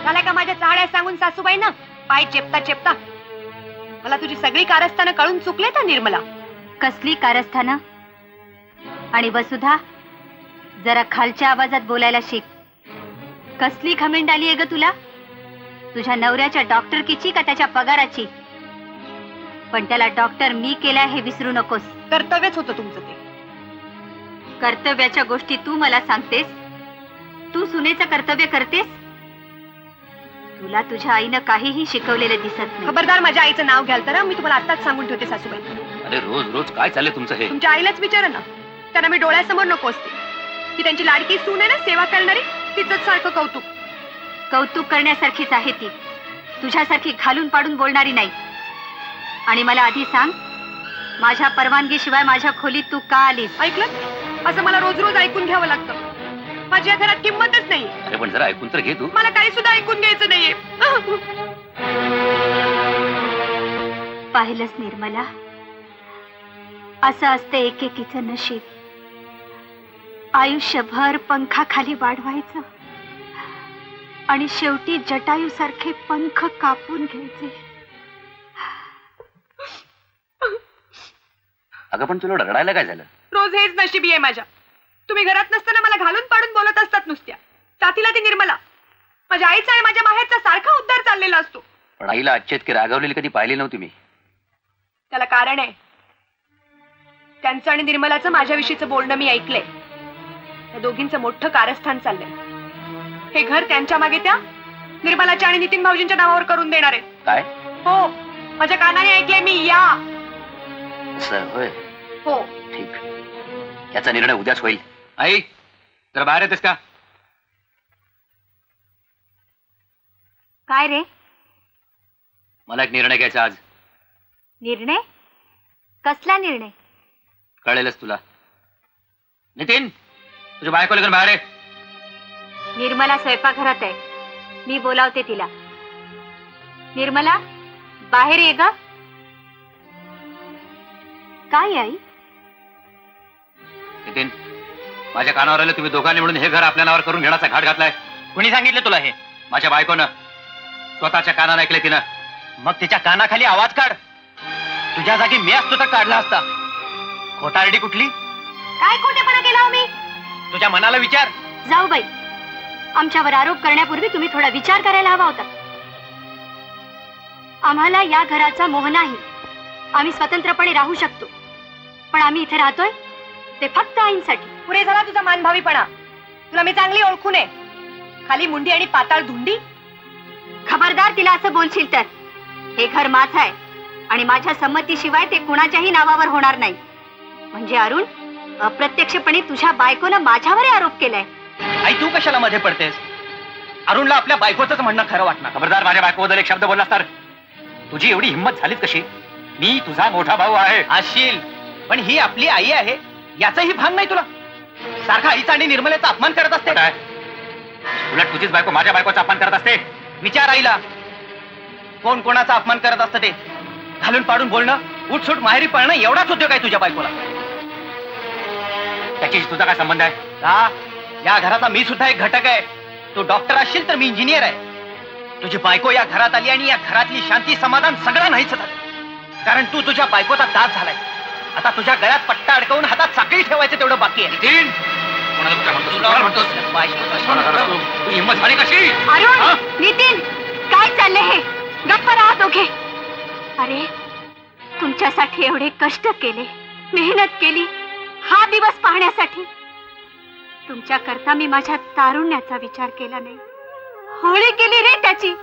झालाय का माझ्या चाहड्या सांगून सासूबाईंना? पाय चेपता चेपता. मला तुझी सगळी कारस्थानं कळून चुकले तर निर्मला. कसली कारस्थानं? आणि वसुधा, जरा खालच्या आवाजात बोलायला शिक. कसली घमेंड आली आहे ग तुला? तुझ्या नवऱ्याच्या डॉक्टरकीची का त्याच्या पगाराची? पण त्याला डॉक्टर मी केलाय हे विसरू नकोस. कर्तव्यच होतं तुमचं ते. कर्तव्याच्या गोष्टी तू मला सांगतेस? तू सुनेचं कर्तव्य करतेस? तुला तुझ्या आईनं काहीही शिकवलेलं दिसत नाही. खबरदार माझ्या आईचं नाव घ्याल तर मी तुम्हाला आत्ताच सांगून ठेवते सासूबाई. अरे रोज रोज काय चाललंय तुमचं हे? तुमच्या आईलाच विचारा ना, त्यांना मी डोळ्यासमोर नको असते की त्यांची लाडकी सून आहे ना, सेवा करणारी, तिचंच सारखं कौतुक. कौतुक करण्यासारखीच आहे ती, तुझ्यासारखी घालून पाडून बोलणारी नाही. आणि मला आधी सांग, माझ्या परवानगीशिवाय माझ्या खोलीत तू का आलीस? ऐकलं? असं मला रोज रोज ऐकून घ्यावं लागतं. माझ्या घरात किंमतच नाही. अरे पण जरा ऐकून तर घे तू. मला काही सुद्धा ऐकून घ्यायचं नाहीये. पाहिलंच निर्मला, असं असतं एकेकीचं नशीब. आयुष्यभर पंखाखाली वाढवायचं आणि शेवटी जटायूसारखे पंख कापून घ्यायचे. अगं पण तुला रडायला काय झालं? रोज हेच नशिबी आहे माझ्या. तुम्ही घरात नसताना मला घालून पाडून बोलत असतात नुसत्या. साथीला ती निर्मला, माझ्या आईचा आणि माझ्या माहेरचा सारखा उद्धार चाललेला असतो. पण आईला अच्छेत रागवलेली कधी पाहिली नव्हती मी. त्याला कारण आहे. त्यांचं आणि निर्मलाचं माझ्याविषयीचं बोलणं मी ऐकलंय. त्या दोघींचं मोठं कारस्थान चाललंय. हे घर त्यांच्या मागे त्या निर्मलाच्या आणि नितीन भाऊजींच्या नावावर करून देणार आहे. काय? हो, माझ्या कानाने ऐकलंय मी. या असं होय? हो. ठीक, याचा निर्णय उद्याच होईल. आई जरा बाहेर येतेस का? काय रे? मला एक निर्णय घ्यायचा आज. निर्णय? कसला निर्णय? कळेलच तुला. नितीन, तुझ्या बायकोला घेऊन बाहेर आहे. निर्मला स्वयंपाकघरात आहे, मी बोलावते तिला. निर्मला, बाहेर ये ग. काय आई? नितीन, माझ्या कानावर आलं तुम्ही दोघांनी म्हणून हे घर आपल्या नावावर करून घेण्याचा घाट घातलाय. कुणी सांगितलं तुला हे? माझ्या बायकोनं स्वतःच्या कानानं ऐकले तिनं. मग तिच्या कानाखाली आवाज काढ. तुझ्या जागी मी असतो तर काढला असता. खोटारडी कुठली? काय खोटेपणा केला हो मी? तुझ्या मनाला विचार. जाऊ बाई, आमच्यावर आरोप करण्यापूर्वी तुम्ही थोडा विचार करायला हवा होता. आम्हाला या घराचा मोह नाही. आम्ही स्वतंत्रपणे राहू शकतो, पण आम्ही इथे राहतोय ते फक्त आईंसाठी. पुरे झाला तुझा मानभावीपणा. तुला मी चांगली ओळखून आहे. खाली मुंडी आणि पाताळ धुंडी. खबरदार तिला असं बोलशील तर. हे घर माझं आहे आणि माझ्या संमतीशिवाय ते कुणाच्याही नावावर होणार नाही. म्हणजे अरुण, अप्रत्यक्षपणे तुझ्या बायकोनं माझ्यावर आरोप केलाय. आई, तू कशाला मध्ये पडतेस? अरुणला आपल्या बायकोच म्हणणं खरं वाटणार. खबरदार, माझ्या बायकोबद्दल एक शब्द बोललास तर. तुझी एवढी हिंमत झालीच कशी? मी तुझा मोठा भाऊ आहे. असशील, पण ही आपली आई आहे याचंही भान नाही तुला. सारखा आईचा आणि निर्मलेचा अपमान करत असते. उलट तुझीच बायको माझ्या बायकोचा अपमान करत असते. विचार आईला, कोण कोणाचा अपमान करत असतं ते. घालून पाडून बोलणं, उठसूट माहेरी पळणं एवढाच उद्योग आहे तुझ्या बायकोला. त्याच्याशी तुझा काय संबंध आहे? का? या घराचा मी सुद्धा एक घटक आहे. तू डॉक्टर असशील तर मी इंजिनियर आहे. तुझी बायको या घरात आली आणि या घरातली शांती समाधान सगळं नाहीच झालं. कारण तू तुझ्या बायकोचा दास झालाय. आता तुझ्या गळ्यात पट्टा अडकवून हातात साखळी ठेवायचं तेवढं बाकी आहे. तुझी हिंमत झाली कशी? अरुण, नितीन, काय चाललंय हे? गप्प राहा दोघे. अरे, तुमच्यासाठी एवढे कष्ट केले, मेहनत केली हा दिवस पाहण्यासाठी. तुमच्या करता मी माझ्या तारुण्याचा विचार केला नाही. होळी केली रे त्याची.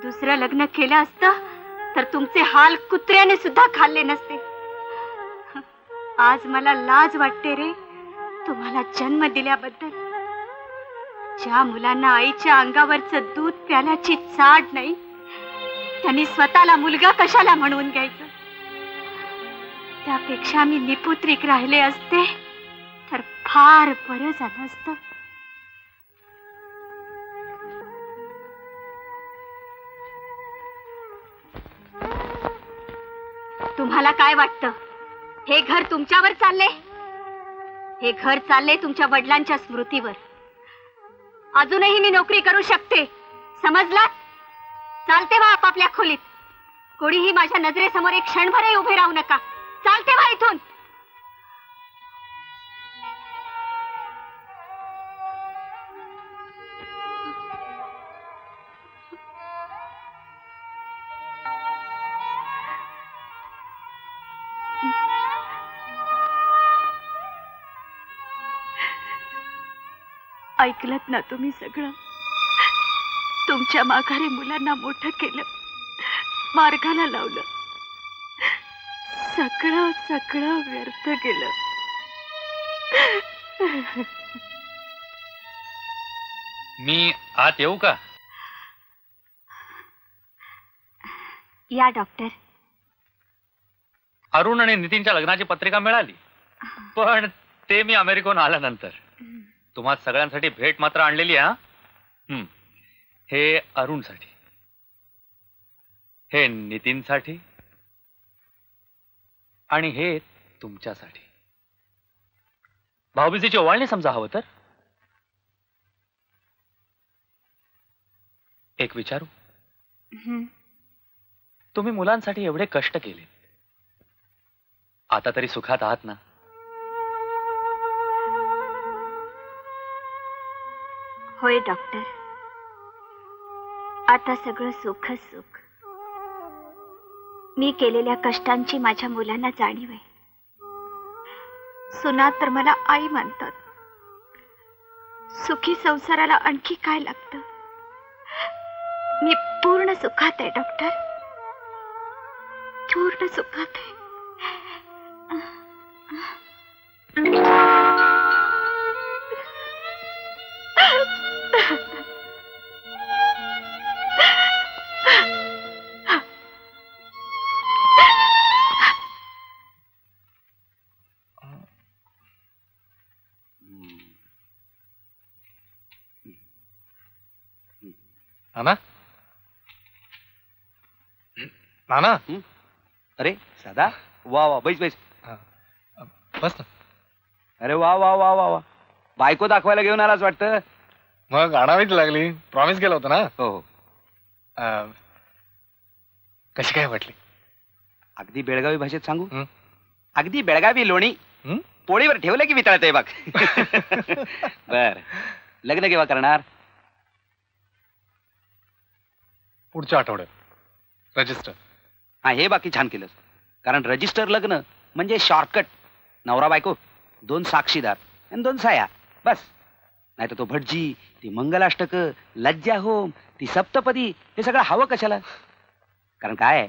दुसरं लग्न केलं असतं तर तुमचे हाल कुत्र्याने सुद्धा खाल्ले नसते. आज मला लाज वाटते रे तुम्हाला जन्म दिल्याबद्दल. ज्या मुलांना आईच्या अंगावरचं दूध प्याल्याची चाड नाही, त्यांनी स्वतःला मुलगा कशाला म्हणवून घ्यायचं? त्यापेक्षा मी निपुत्रिक राहिले असते तर फार बरं झालं असतं. तुम्हाला काय वाटतं? हे घर तुमच्यावर चालले? हे घर चालले तुमच्या वडिलांच्या स्मृतीवर. अजूनही मी नोकरी करू शकते, समजलात? चालते व्हा आपापल्या खोलीत. कोणीही माझ्या नजरेसमोर एक क्षणभरही उभे राहू नका. चालते व्हा इथून. ऐकलत ना तुम्ही सगळं? तुमच्या माघारी मुलांना मोठं केलं, मार्गाला लावलं. सगळं सगळं व्यर्थ गेलं. मी आत येऊ का? या डॉक्टर. अरुण आणि नितीनच्या लग्नाची पत्रिका मिळाली, पण ते मी अमेरिकेहून आल्यानंतर. तुम्हा सगळ्यांसाठी भेट मात्र आणलेली आहे. हे अरुणसाठी, हे नितीनसाठी आणि हे तुमच्यासाठी. भाऊबीजेची ओवाळणी समजा हवं तर. एक विचारू, तुम्ही मुलांसाठी एवढे कष्ट केले, आता तरी सुखात आहात ना? होय डॉक्टर, आता सगळं सुखच सुख. मी केलेल्या कष्टांची माझ्या मुलांना जाणीव आहे. सुना तर मला आई मानतात. सुखी संसाराला आणखी काय लागतं? मी पूर्ण सुखात आहे डॉक्टर, पूर्ण सुखात आहे. नाना, नाना. अरे साधा, वा वा, बैस बैस. बस ना. अरे वा वा वा वा वा, बायको दाखवायला घेऊन आलाच वाटतं. मग आणावीच लागली, प्रॉमिस केलं होतं ना. हो हो. कशी काय वाटली? अगदी बेळगावी भाषेत सांगू, अगदी बेळगावी लोणी पोळीवर ठेवलं की वितळतंय बघ. बर, लग्न केव्हा करणार? पुढच्या आठवड्यात. रजिस्टर. हा, हे बाकी छान केलंस, कारण रजिस्टर लग्न म्हणजे शॉर्टकट. नवरा बायको, 2 साक्षीदार आणि 2 साया, बस. नाही तर तो भटजी, ती मंगलाष्टक, लज्जा होम, ती सप्तपदी, हे सगळं हवं कशाला? कारण काय,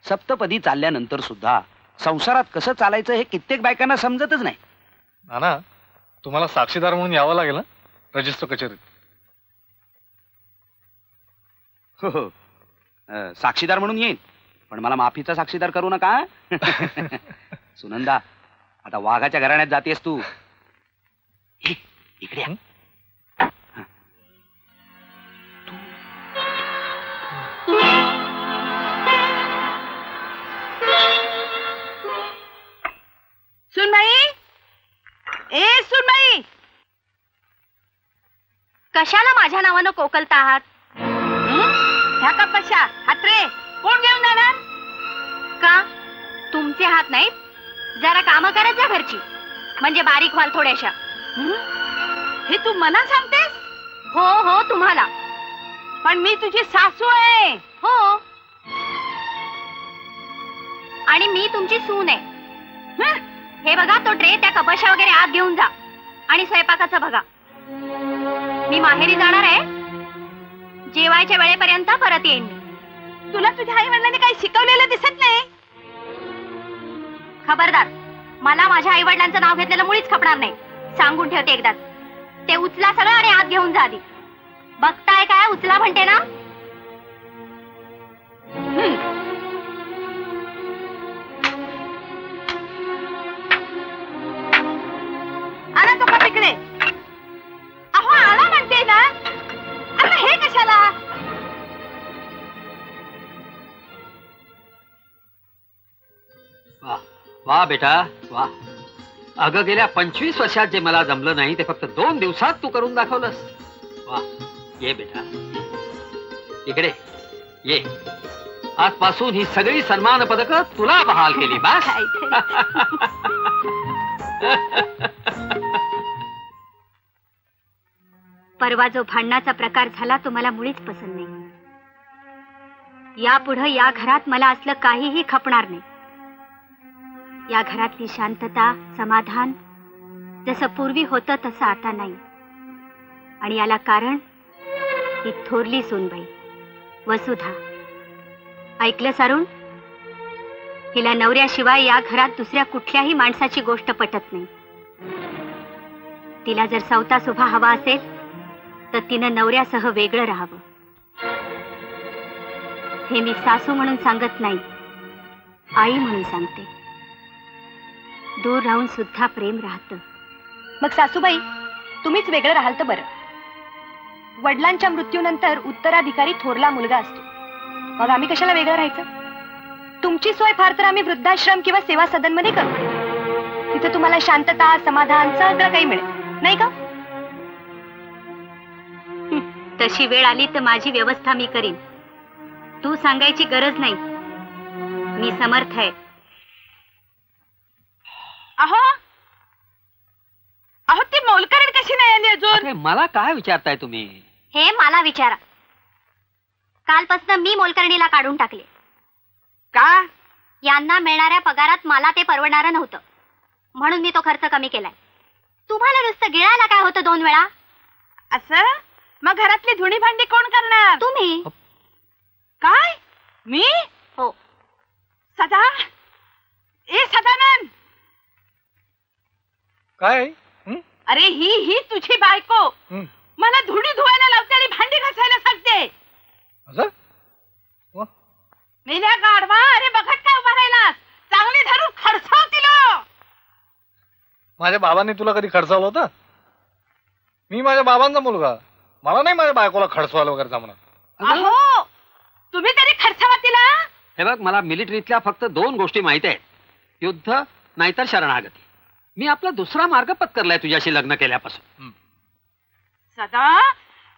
सप्तपदी चालल्यानंतर सुद्धा संसारात कसं चालायचं हे कित्येक बायकांना समजतच नाही. नाना, तुम्हाला साक्षीदार म्हणून यावं लागेल ना रजिस्टर कचेरीत. हो हो, साक्षीदार म्हणून येईन, पण मला माफीचा साक्षीदार करू नका. सुनंदा, आता वाघाच्या घराण्यात जातेस तू. इकडे या. सुनबाई, ए सुनबाई, कशाला माझ्या नावानं कोकलता आहात? ह्या का कशा हात्रे कोण घेऊन जाणार? का तुमचे हात नाहीत? जरा काम करत जा घरची, म्हणजे बारीक व्हाल थोड्याशा. हे तू मला सांगतेस? हो हो, तुम्हाला. पण मी तुझी सासू आहे. हो, आणि मी तुमची सून आहे. हे बघा, तो ट्रे त्या कपाशा वगैरे आत घेऊन जा, आणि स्वयंपाकाचं बघा. मी माहेरी जाणार आहे, जेवायच्या वेळेपर्यंत परत येईन मी. तुला तुझ्या आई वडिलांनी काही शिकवलेलं दिसत नाही? खबरदार, मला माझ्या आई वडिलांचं नाव घेतलेलं मुळीच खपणार नाही. सांगून ठेवते एकदाच. ते उचला सगळं आणि आत घेऊन जा आधी. बघताय काय, उचला म्हणते ना. आणा तो का तिकडे. अहो आणा म्हणते ना, आता हे कशाला? वा वा बेटा वा. अगं गेल्या 25 वर्षात जे मला जमलं नाही ते फक्त 2 दिवसात तू करून दाखवलंस. वा, ये बेटा, इकडे ये. आजपासून ही सगळी सन्मान पदक तुला बहाल केली. बस. परवा जो भांडणाचा प्रकार झाला तो मला मुळीच पसंत नाही. यापुढे या घरात मला असलं काहीही खपणार नाही. या घरातली शांतता, समाधान जसं पूर्वी होतं तसं आता नाही. आणि याला कारण ही थोरली सूनबाई वसुधा. ऐकलं सारुण? हिला नवऱ्याशिवाय या घरात दुसऱ्या कुठल्याही माणसाची गोष्ट पटत नाही. तिला जर सवता सुभा हवा असेल तर तिनं नवऱ्यासह वेगळं राहावं. हे मी सासू म्हणून सांगत नाही, आई म्हणून सांगते. दूर राहून सुद्धा प्रेम राहतं. मग सासूबाई, तुम्हीच वेगळं राहाल तर बरं. वडिलांच्या मृत्यूनंतर उत्तराधिकारी थोरला मुलगा असतो. मग आम्ही कशाला वेगळं राहायचं? तुमची सोय फार तर आम्ही वृद्धाश्रम किंवा सेवा सदन मध्ये करू. तिथे तुम्हाला शांतता, समाधान सगळं काही मिळेल, नाही का? तशी वेळ आली तर माझी व्यवस्था मी करीन. तू सांगायची गरज नाही. मी समर्थ आहे. अहो अहो ती मोलकरीण कशी नाही आली अजून? मला काय विचारताय तुम्ही? हे मला विचारा. कालपासून मी मोलकर्णीला काढून टाकले. का? यांना मिळणाऱ्या पगारात मला ते परवडणारं नव्हतं, म्हणून मी तो खर्च कमी केलाय. तुम्हाला नुसतं गिळायला काय होतं 2 वेळा? असं? मग घरातली धुणी भांडी कोण करणार? तुम्ही. काय? मी? हो. सदा, ए सदानंद, काय? अरे ही तुझी बायको मला धुणी धुवायला लावते आणि भांडी घासायला सांगते. असं? मेल्या गाढवा, अरे बघत काय उभा राहिलास? चांगली धरून खडसाव तिला. माझ्या बाबांनी तुला कधी खडसावलं होतं? मी माझ्या बाबांचा मुलगा, मला नाही माझ्या बायकोला खडसवायला वगैरे जमणार. अहो तुम्ही तरी खडसावा तिला. हे बघ, मला मिलिटरीतल्या फक्त 2 गोष्टी माहित आहेत, युद्ध नाहीतर शरणागती. मी आपला दुसरा मार्ग पत्करलाय तुझ्याशी लग्न केल्यापासून. सदा,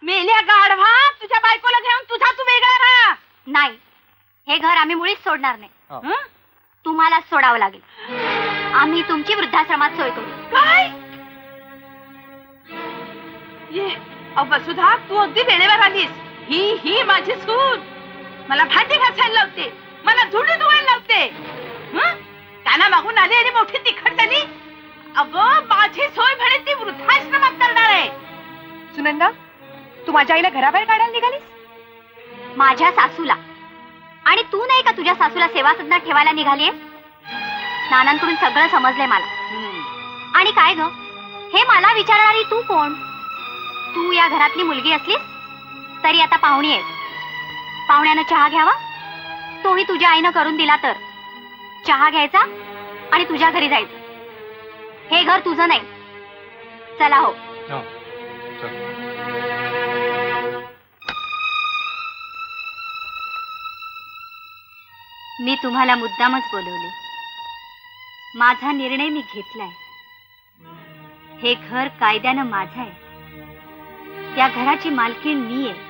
मेल्या गाढवा, तुझ्या बायकोला घेऊन तुझा तू वेगळा राहा. नाही, हे घर आम्ही मुळीच सोडणार नाही. तुम्हालाच सोडावं लागेल. आम्ही तुमची वृद्धाश्रमात सोय करू. काय? ये वसुधा, तू अगदी वेळेवर आलीस. ही माझी सून मला भांडी घासायला लावते, मला धुणी धुवायला लावते. त्यांना मागून आली आणि मोठी तिखट झाली. अगं माझी सोय म्हणे ती वृद्धाश्रमात करणार आहे. सुनंदा, तू माझ्या आईला घराबाहेर काढायला निघालीस? माझ्या सासूला. आणि तू नाही का तुझ्या सासूला सेवा सदनात ठेवायला निघालीये? नानांकडून सगळं समजलंय मला. आणि काय ग, हे मला विचारणारी तू कोण? तू या घरातली मुलगी असलीस तरी आता पाहुणी आहेस. पाहुण्यानं चहा घ्यावा, तोही तुझ्या आईनं करून दिला तर. चहा घ्यायचा आणि तुझ्या घरी जायचं. हे घर तुझं नाही. चला हो. मी तुम्हाला मुद्दामच बोलवले. माझा निर्णय मी घेतलाय. हे घर कायद्यानं माझं आहे. या घराची मालकीण मी आहे.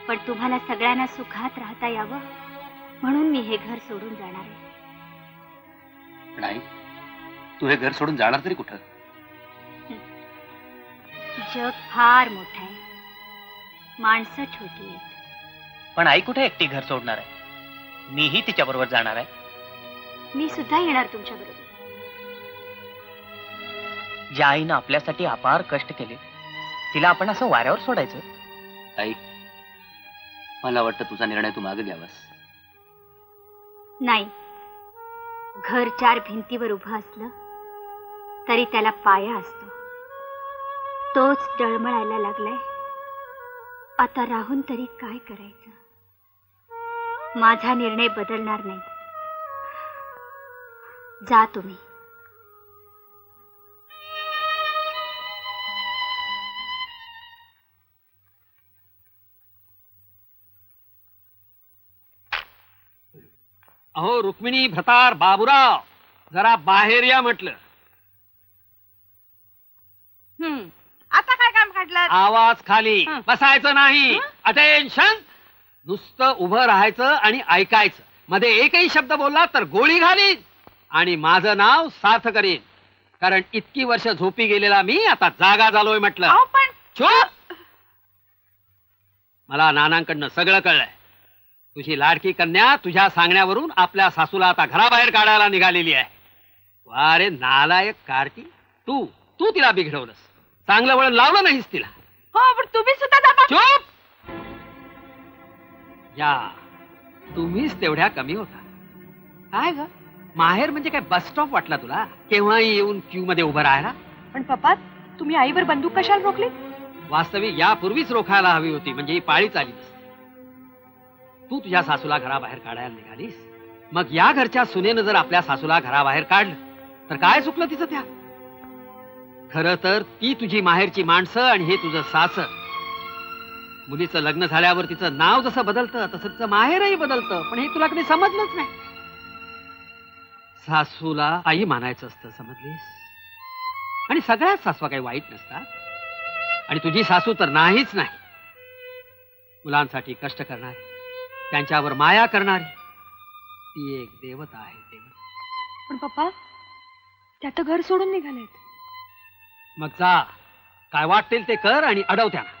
पण तुम्हाला सगळ्यांना सुखात राहता यावं म्हणून मी हे घर सोडून जाणार आहे. नाही, तू हे घर सोडून जाणार तरी कुठं? जग फार मोठं आहे, माणसं छोटी आहेत. पण आई कुठे एकटी घर सोडणार आहे? मीही तिच्या बरोबर जाणार आहे. मी सुद्धा येणार तुमच्या बरोबर. ज्या आईनं आपल्यासाठी अपार कष्ट केले तिला आपण असं वाऱ्यावर सोडायचं? आई, मला वाटतं तुझा निर्णय तू मागे घ्यावास. नाही, घर 4 भिंतीवर उभं असलं तरी त्याला पाया असतो. तोच डळमळायला लागलाय. आता राहून तरी काय करायचं? माझा निर्णय बदलणार नाही. जा तुम्ही. अहो रुक्मिणी, भतार, बाबूराव, जरा बाहेर या म्हटलं. आता काय काम काढलं? आवाज खाली, बसायचं नाही. अटेन्शन. नुसतं उभं राहायचं आणि ऐकायचं. मध्ये एकही शब्द बोलला तर गोळी घालीन आणि माझं नाव सार्थ करीन. कारण इतकी वर्ष झोपी गेलेला मी आता जागा झालोय म्हटलं. चुप. मला नानांकडनं सगळं कळलंय. तुझी लाडकी कन्या तुझ्या सांगण्यावरून आपल्या सासूला आता घराबाहेर काढायला निघालेली आहे. वारे नालायक कार्टी, तू तिला बिघडवलंस. चांगलं वळण लावलं नाहीस तिला. हो, पण तुम्ही सुद्धा चुप. या तुम्हीच तेवढ्या कमी होता. काय ग, माहेर म्हणजे काय बस स्टॉप वाटला तुला? केव्हाही येऊन क्यू मध्ये उभं राहायला? पण पप्पा, तुम्ही आईवर बंदूक कशाला रोखली? वास्तविक यापूर्वीच रोखायला हवी होती, म्हणजे ही पाळीच आली नसती. तू तुझ्या सासूला घराबाहेर काढायला निघालीस. मग या घरच्या सुनेनं जर आपल्या सासूला घराबाहेर काढलं तर काय चुकलं तिचं त्या? खरं तर ती तुझी माहेरची माणसं आणि हे तुझं सासर. मुलीचं लग्न झाल्यावर तिचं नाव जसं बदलतं तसं तिचं माहेरही बदलतं. पण हे तुला कधी समजलंच नाही. सासूला आई मानायचं असतं, समजलीस? आणि सगळ्याच सासवा काही वाईट नसतात. आणि तुझी सासू तर नाहीच नाही. मुलांसाठी कष्ट करणारी, त्यांच्यावर माया करणारी, ती एक देवता आहे, देवता. पण पप्पा, त्या तर घर सोडून निघालेत. मग जा, काय वाटेल ते कर आणि अडव त्यांना.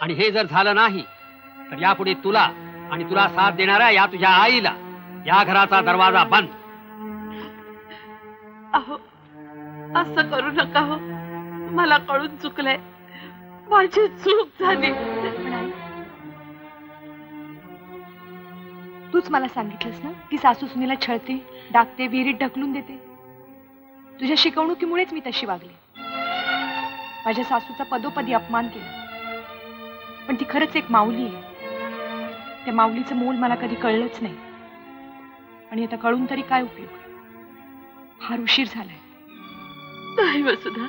आणि हे जर झालं नाही तर यापुढे तुला आणि तुला साथ देणाऱ्या या तुझ्या आईला या घराचा दरवाजा बंद. अहो, असं करू नका हो. मला कळून चुकलंय, माझी चूक झाली. तूच मला सांगितलंस ना की सासू सुनेला छळते, डाकते, विहिरीत ढकलून देते. तुझ्या शिकवणुकीमुळेच मी तशी वागले. माझ्या सासूचा पदोपदी अपमान केला. पण ती खरंच एक माऊली आहे. त्या माऊलीचं मोल मला कधी कळलंच नाही. आणि आता कळून तरी काय उपयोग? फार उशीर झालाय. नाही वसुधा,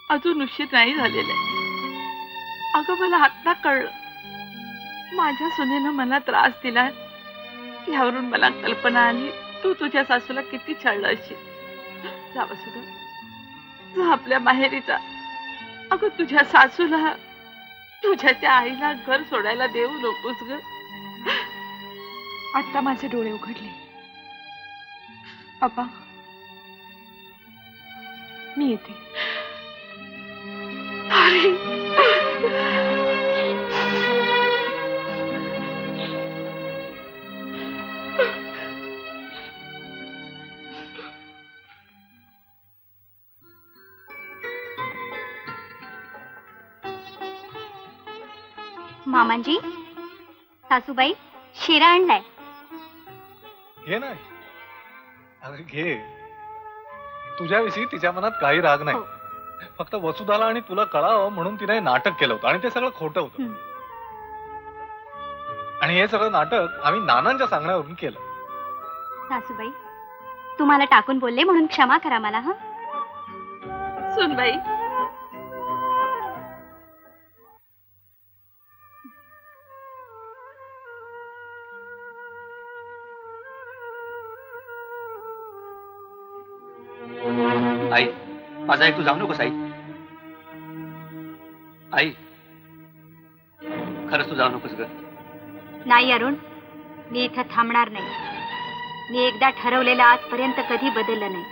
अजून उशीर नाही झालेला आहे. अगं, मला आत्ता कळलं माझ्या सुनेनं मला त्रास दिला. यावरून मला कल्पना आली तू तुझ्या सासूला किती छळलं असेल. जा वसुधा, जा आपल्या माहेरी जा. अगं, तुझ्या सासूला, तुझ्या त्या आईला घर सोडायला देऊ नकोस ग. आता माझे डोळे उघडले. पप्पा, मी येते. मामांजी, सासूबाई शिरा आणलाय. घे ना. अरे घे. तुझ्याविषयी तिच्या मनात काही राग नाही. फक्त वसुधाला आणि तुला कळावं म्हणून तिने नाटक केलं होतं आणि ते सगळं खोटं होतं. आणि हे सगळं नाटक आम्ही नानांच्या सांगण्यावरून केलं. सासूबाई, तुम्हाला टाकून बोलले म्हणून क्षमा करा मला. हा सुनबाई, आई, माझा एक तू जाऊ नकोस आई. आई, खरंच तू जाऊ नकोस ग. नाही अरुण, मी इथं थांबणार नाही. मी एकदा ठरवलेलं आजपर्यंत कधी बदललं नाही.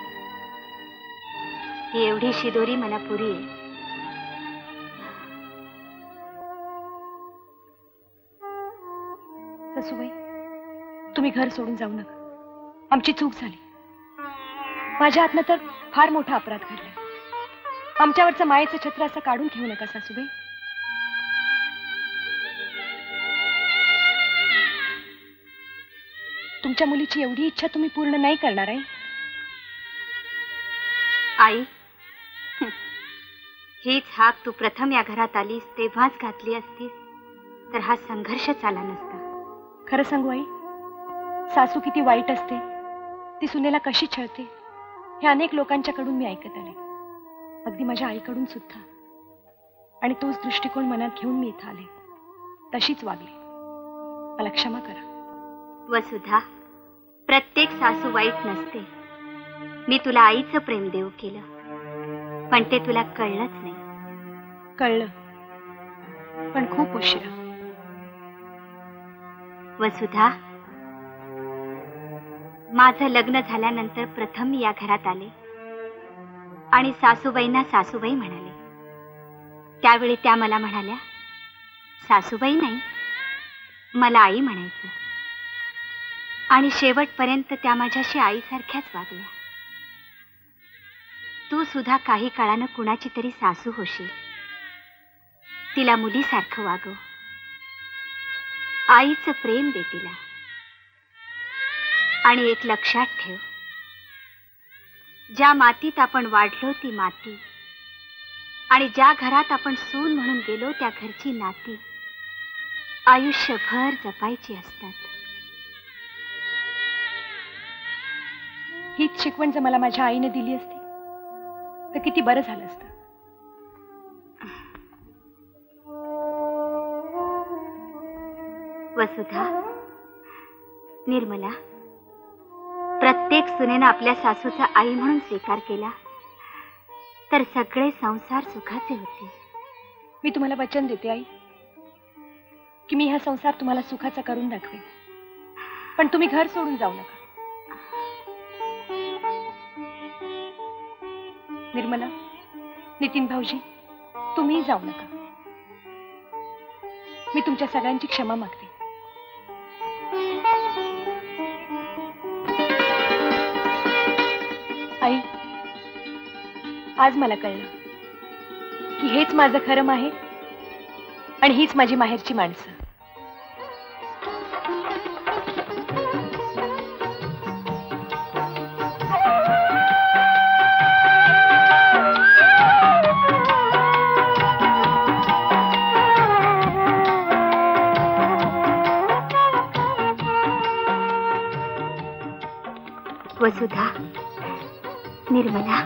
ही एवढी शिदोरी मला पुरी आहे. सासूबाई, तुम्ही घर सोडून जाऊ नका. आमची चूक झाली. माझ्या हातनं तर फार मोठा अपराध घडला. आमच्यावरचं मायेचं छत्र असं काढून घेऊ नका सासूबाई. तुमच्या मुलीची एवढी इच्छा तुम्ही पूर्ण नाही करणार आहे? आई, हीच हाक तू प्रथम या घरात आलीस तेव्हाच घातली असतीस तर हा संघर्ष चाला नसता. खरं सांगू आई, सासू किती वाईट असते, ती सुनेला कशी छळते, हे अनेक लोकांच्याकडून मी ऐकत आले. अगदी माझ्या आईकडून सुद्धा. आणि तोच दृष्टिकोन मनात घेऊन मी इथं आले. तशीच वागले. मला क्षमा करा. वसुधा, प्रत्येक सासू वाईट नसते. मी तुला आईचं प्रेम देऊ केलं, पण ते तुला कळलंच नाही. कळलं, पण खूप उशिरा. वसुधा, माझं लग्न झाल्यानंतर प्रथम मी या घरात आले आणि सासूबाईंना सासूबाई म्हणाले. त्यावेळी त्या मला म्हणाल्या, सासूबाई नाही, मला आई म्हणायचं. आणि शेवटपर्यंत त्या माझ्याशी आईसारख्याच वागल्या. तू सुद्धा काही काळानं कुणाची तरी सासू होशील. तिला मुलीसारखं वागव. आईचं प्रेम दे तिला. आणि एक लक्षात ठेव, ज्या मातीत आपण वाढलो ती माती आणि ज्या घरात आपण सून म्हणून गेलो त्या घरची नाती आयुष्यभर जपायची असतात. हीच शिकवण जर मला माझ्या आईने दिली असती तर किती बरं झालं असतं. वसुधा, निर्मला, प्रत्येक प्रत्येक सुनेनं आपल्या सासूचा आई म्हणून स्वीकार केला तर सगळे संसार सुखाचे होते. मी तुम्हाला वचन देते आई की मी हा संसार तुम्हाला सुखाचा करून दाखवेन, पण तुम्ही घर सोडून जाऊ नका. निर्मला, नितीन भाऊजी, तुम्ही जाऊ नका. मी तुमच्या सगळ्यांची क्षमा मागते. आई, आज मला कळलं की हेच माझं खरं माहेर आणि हीच माझी माहेरची माणसं. वसुधा, निर्मला,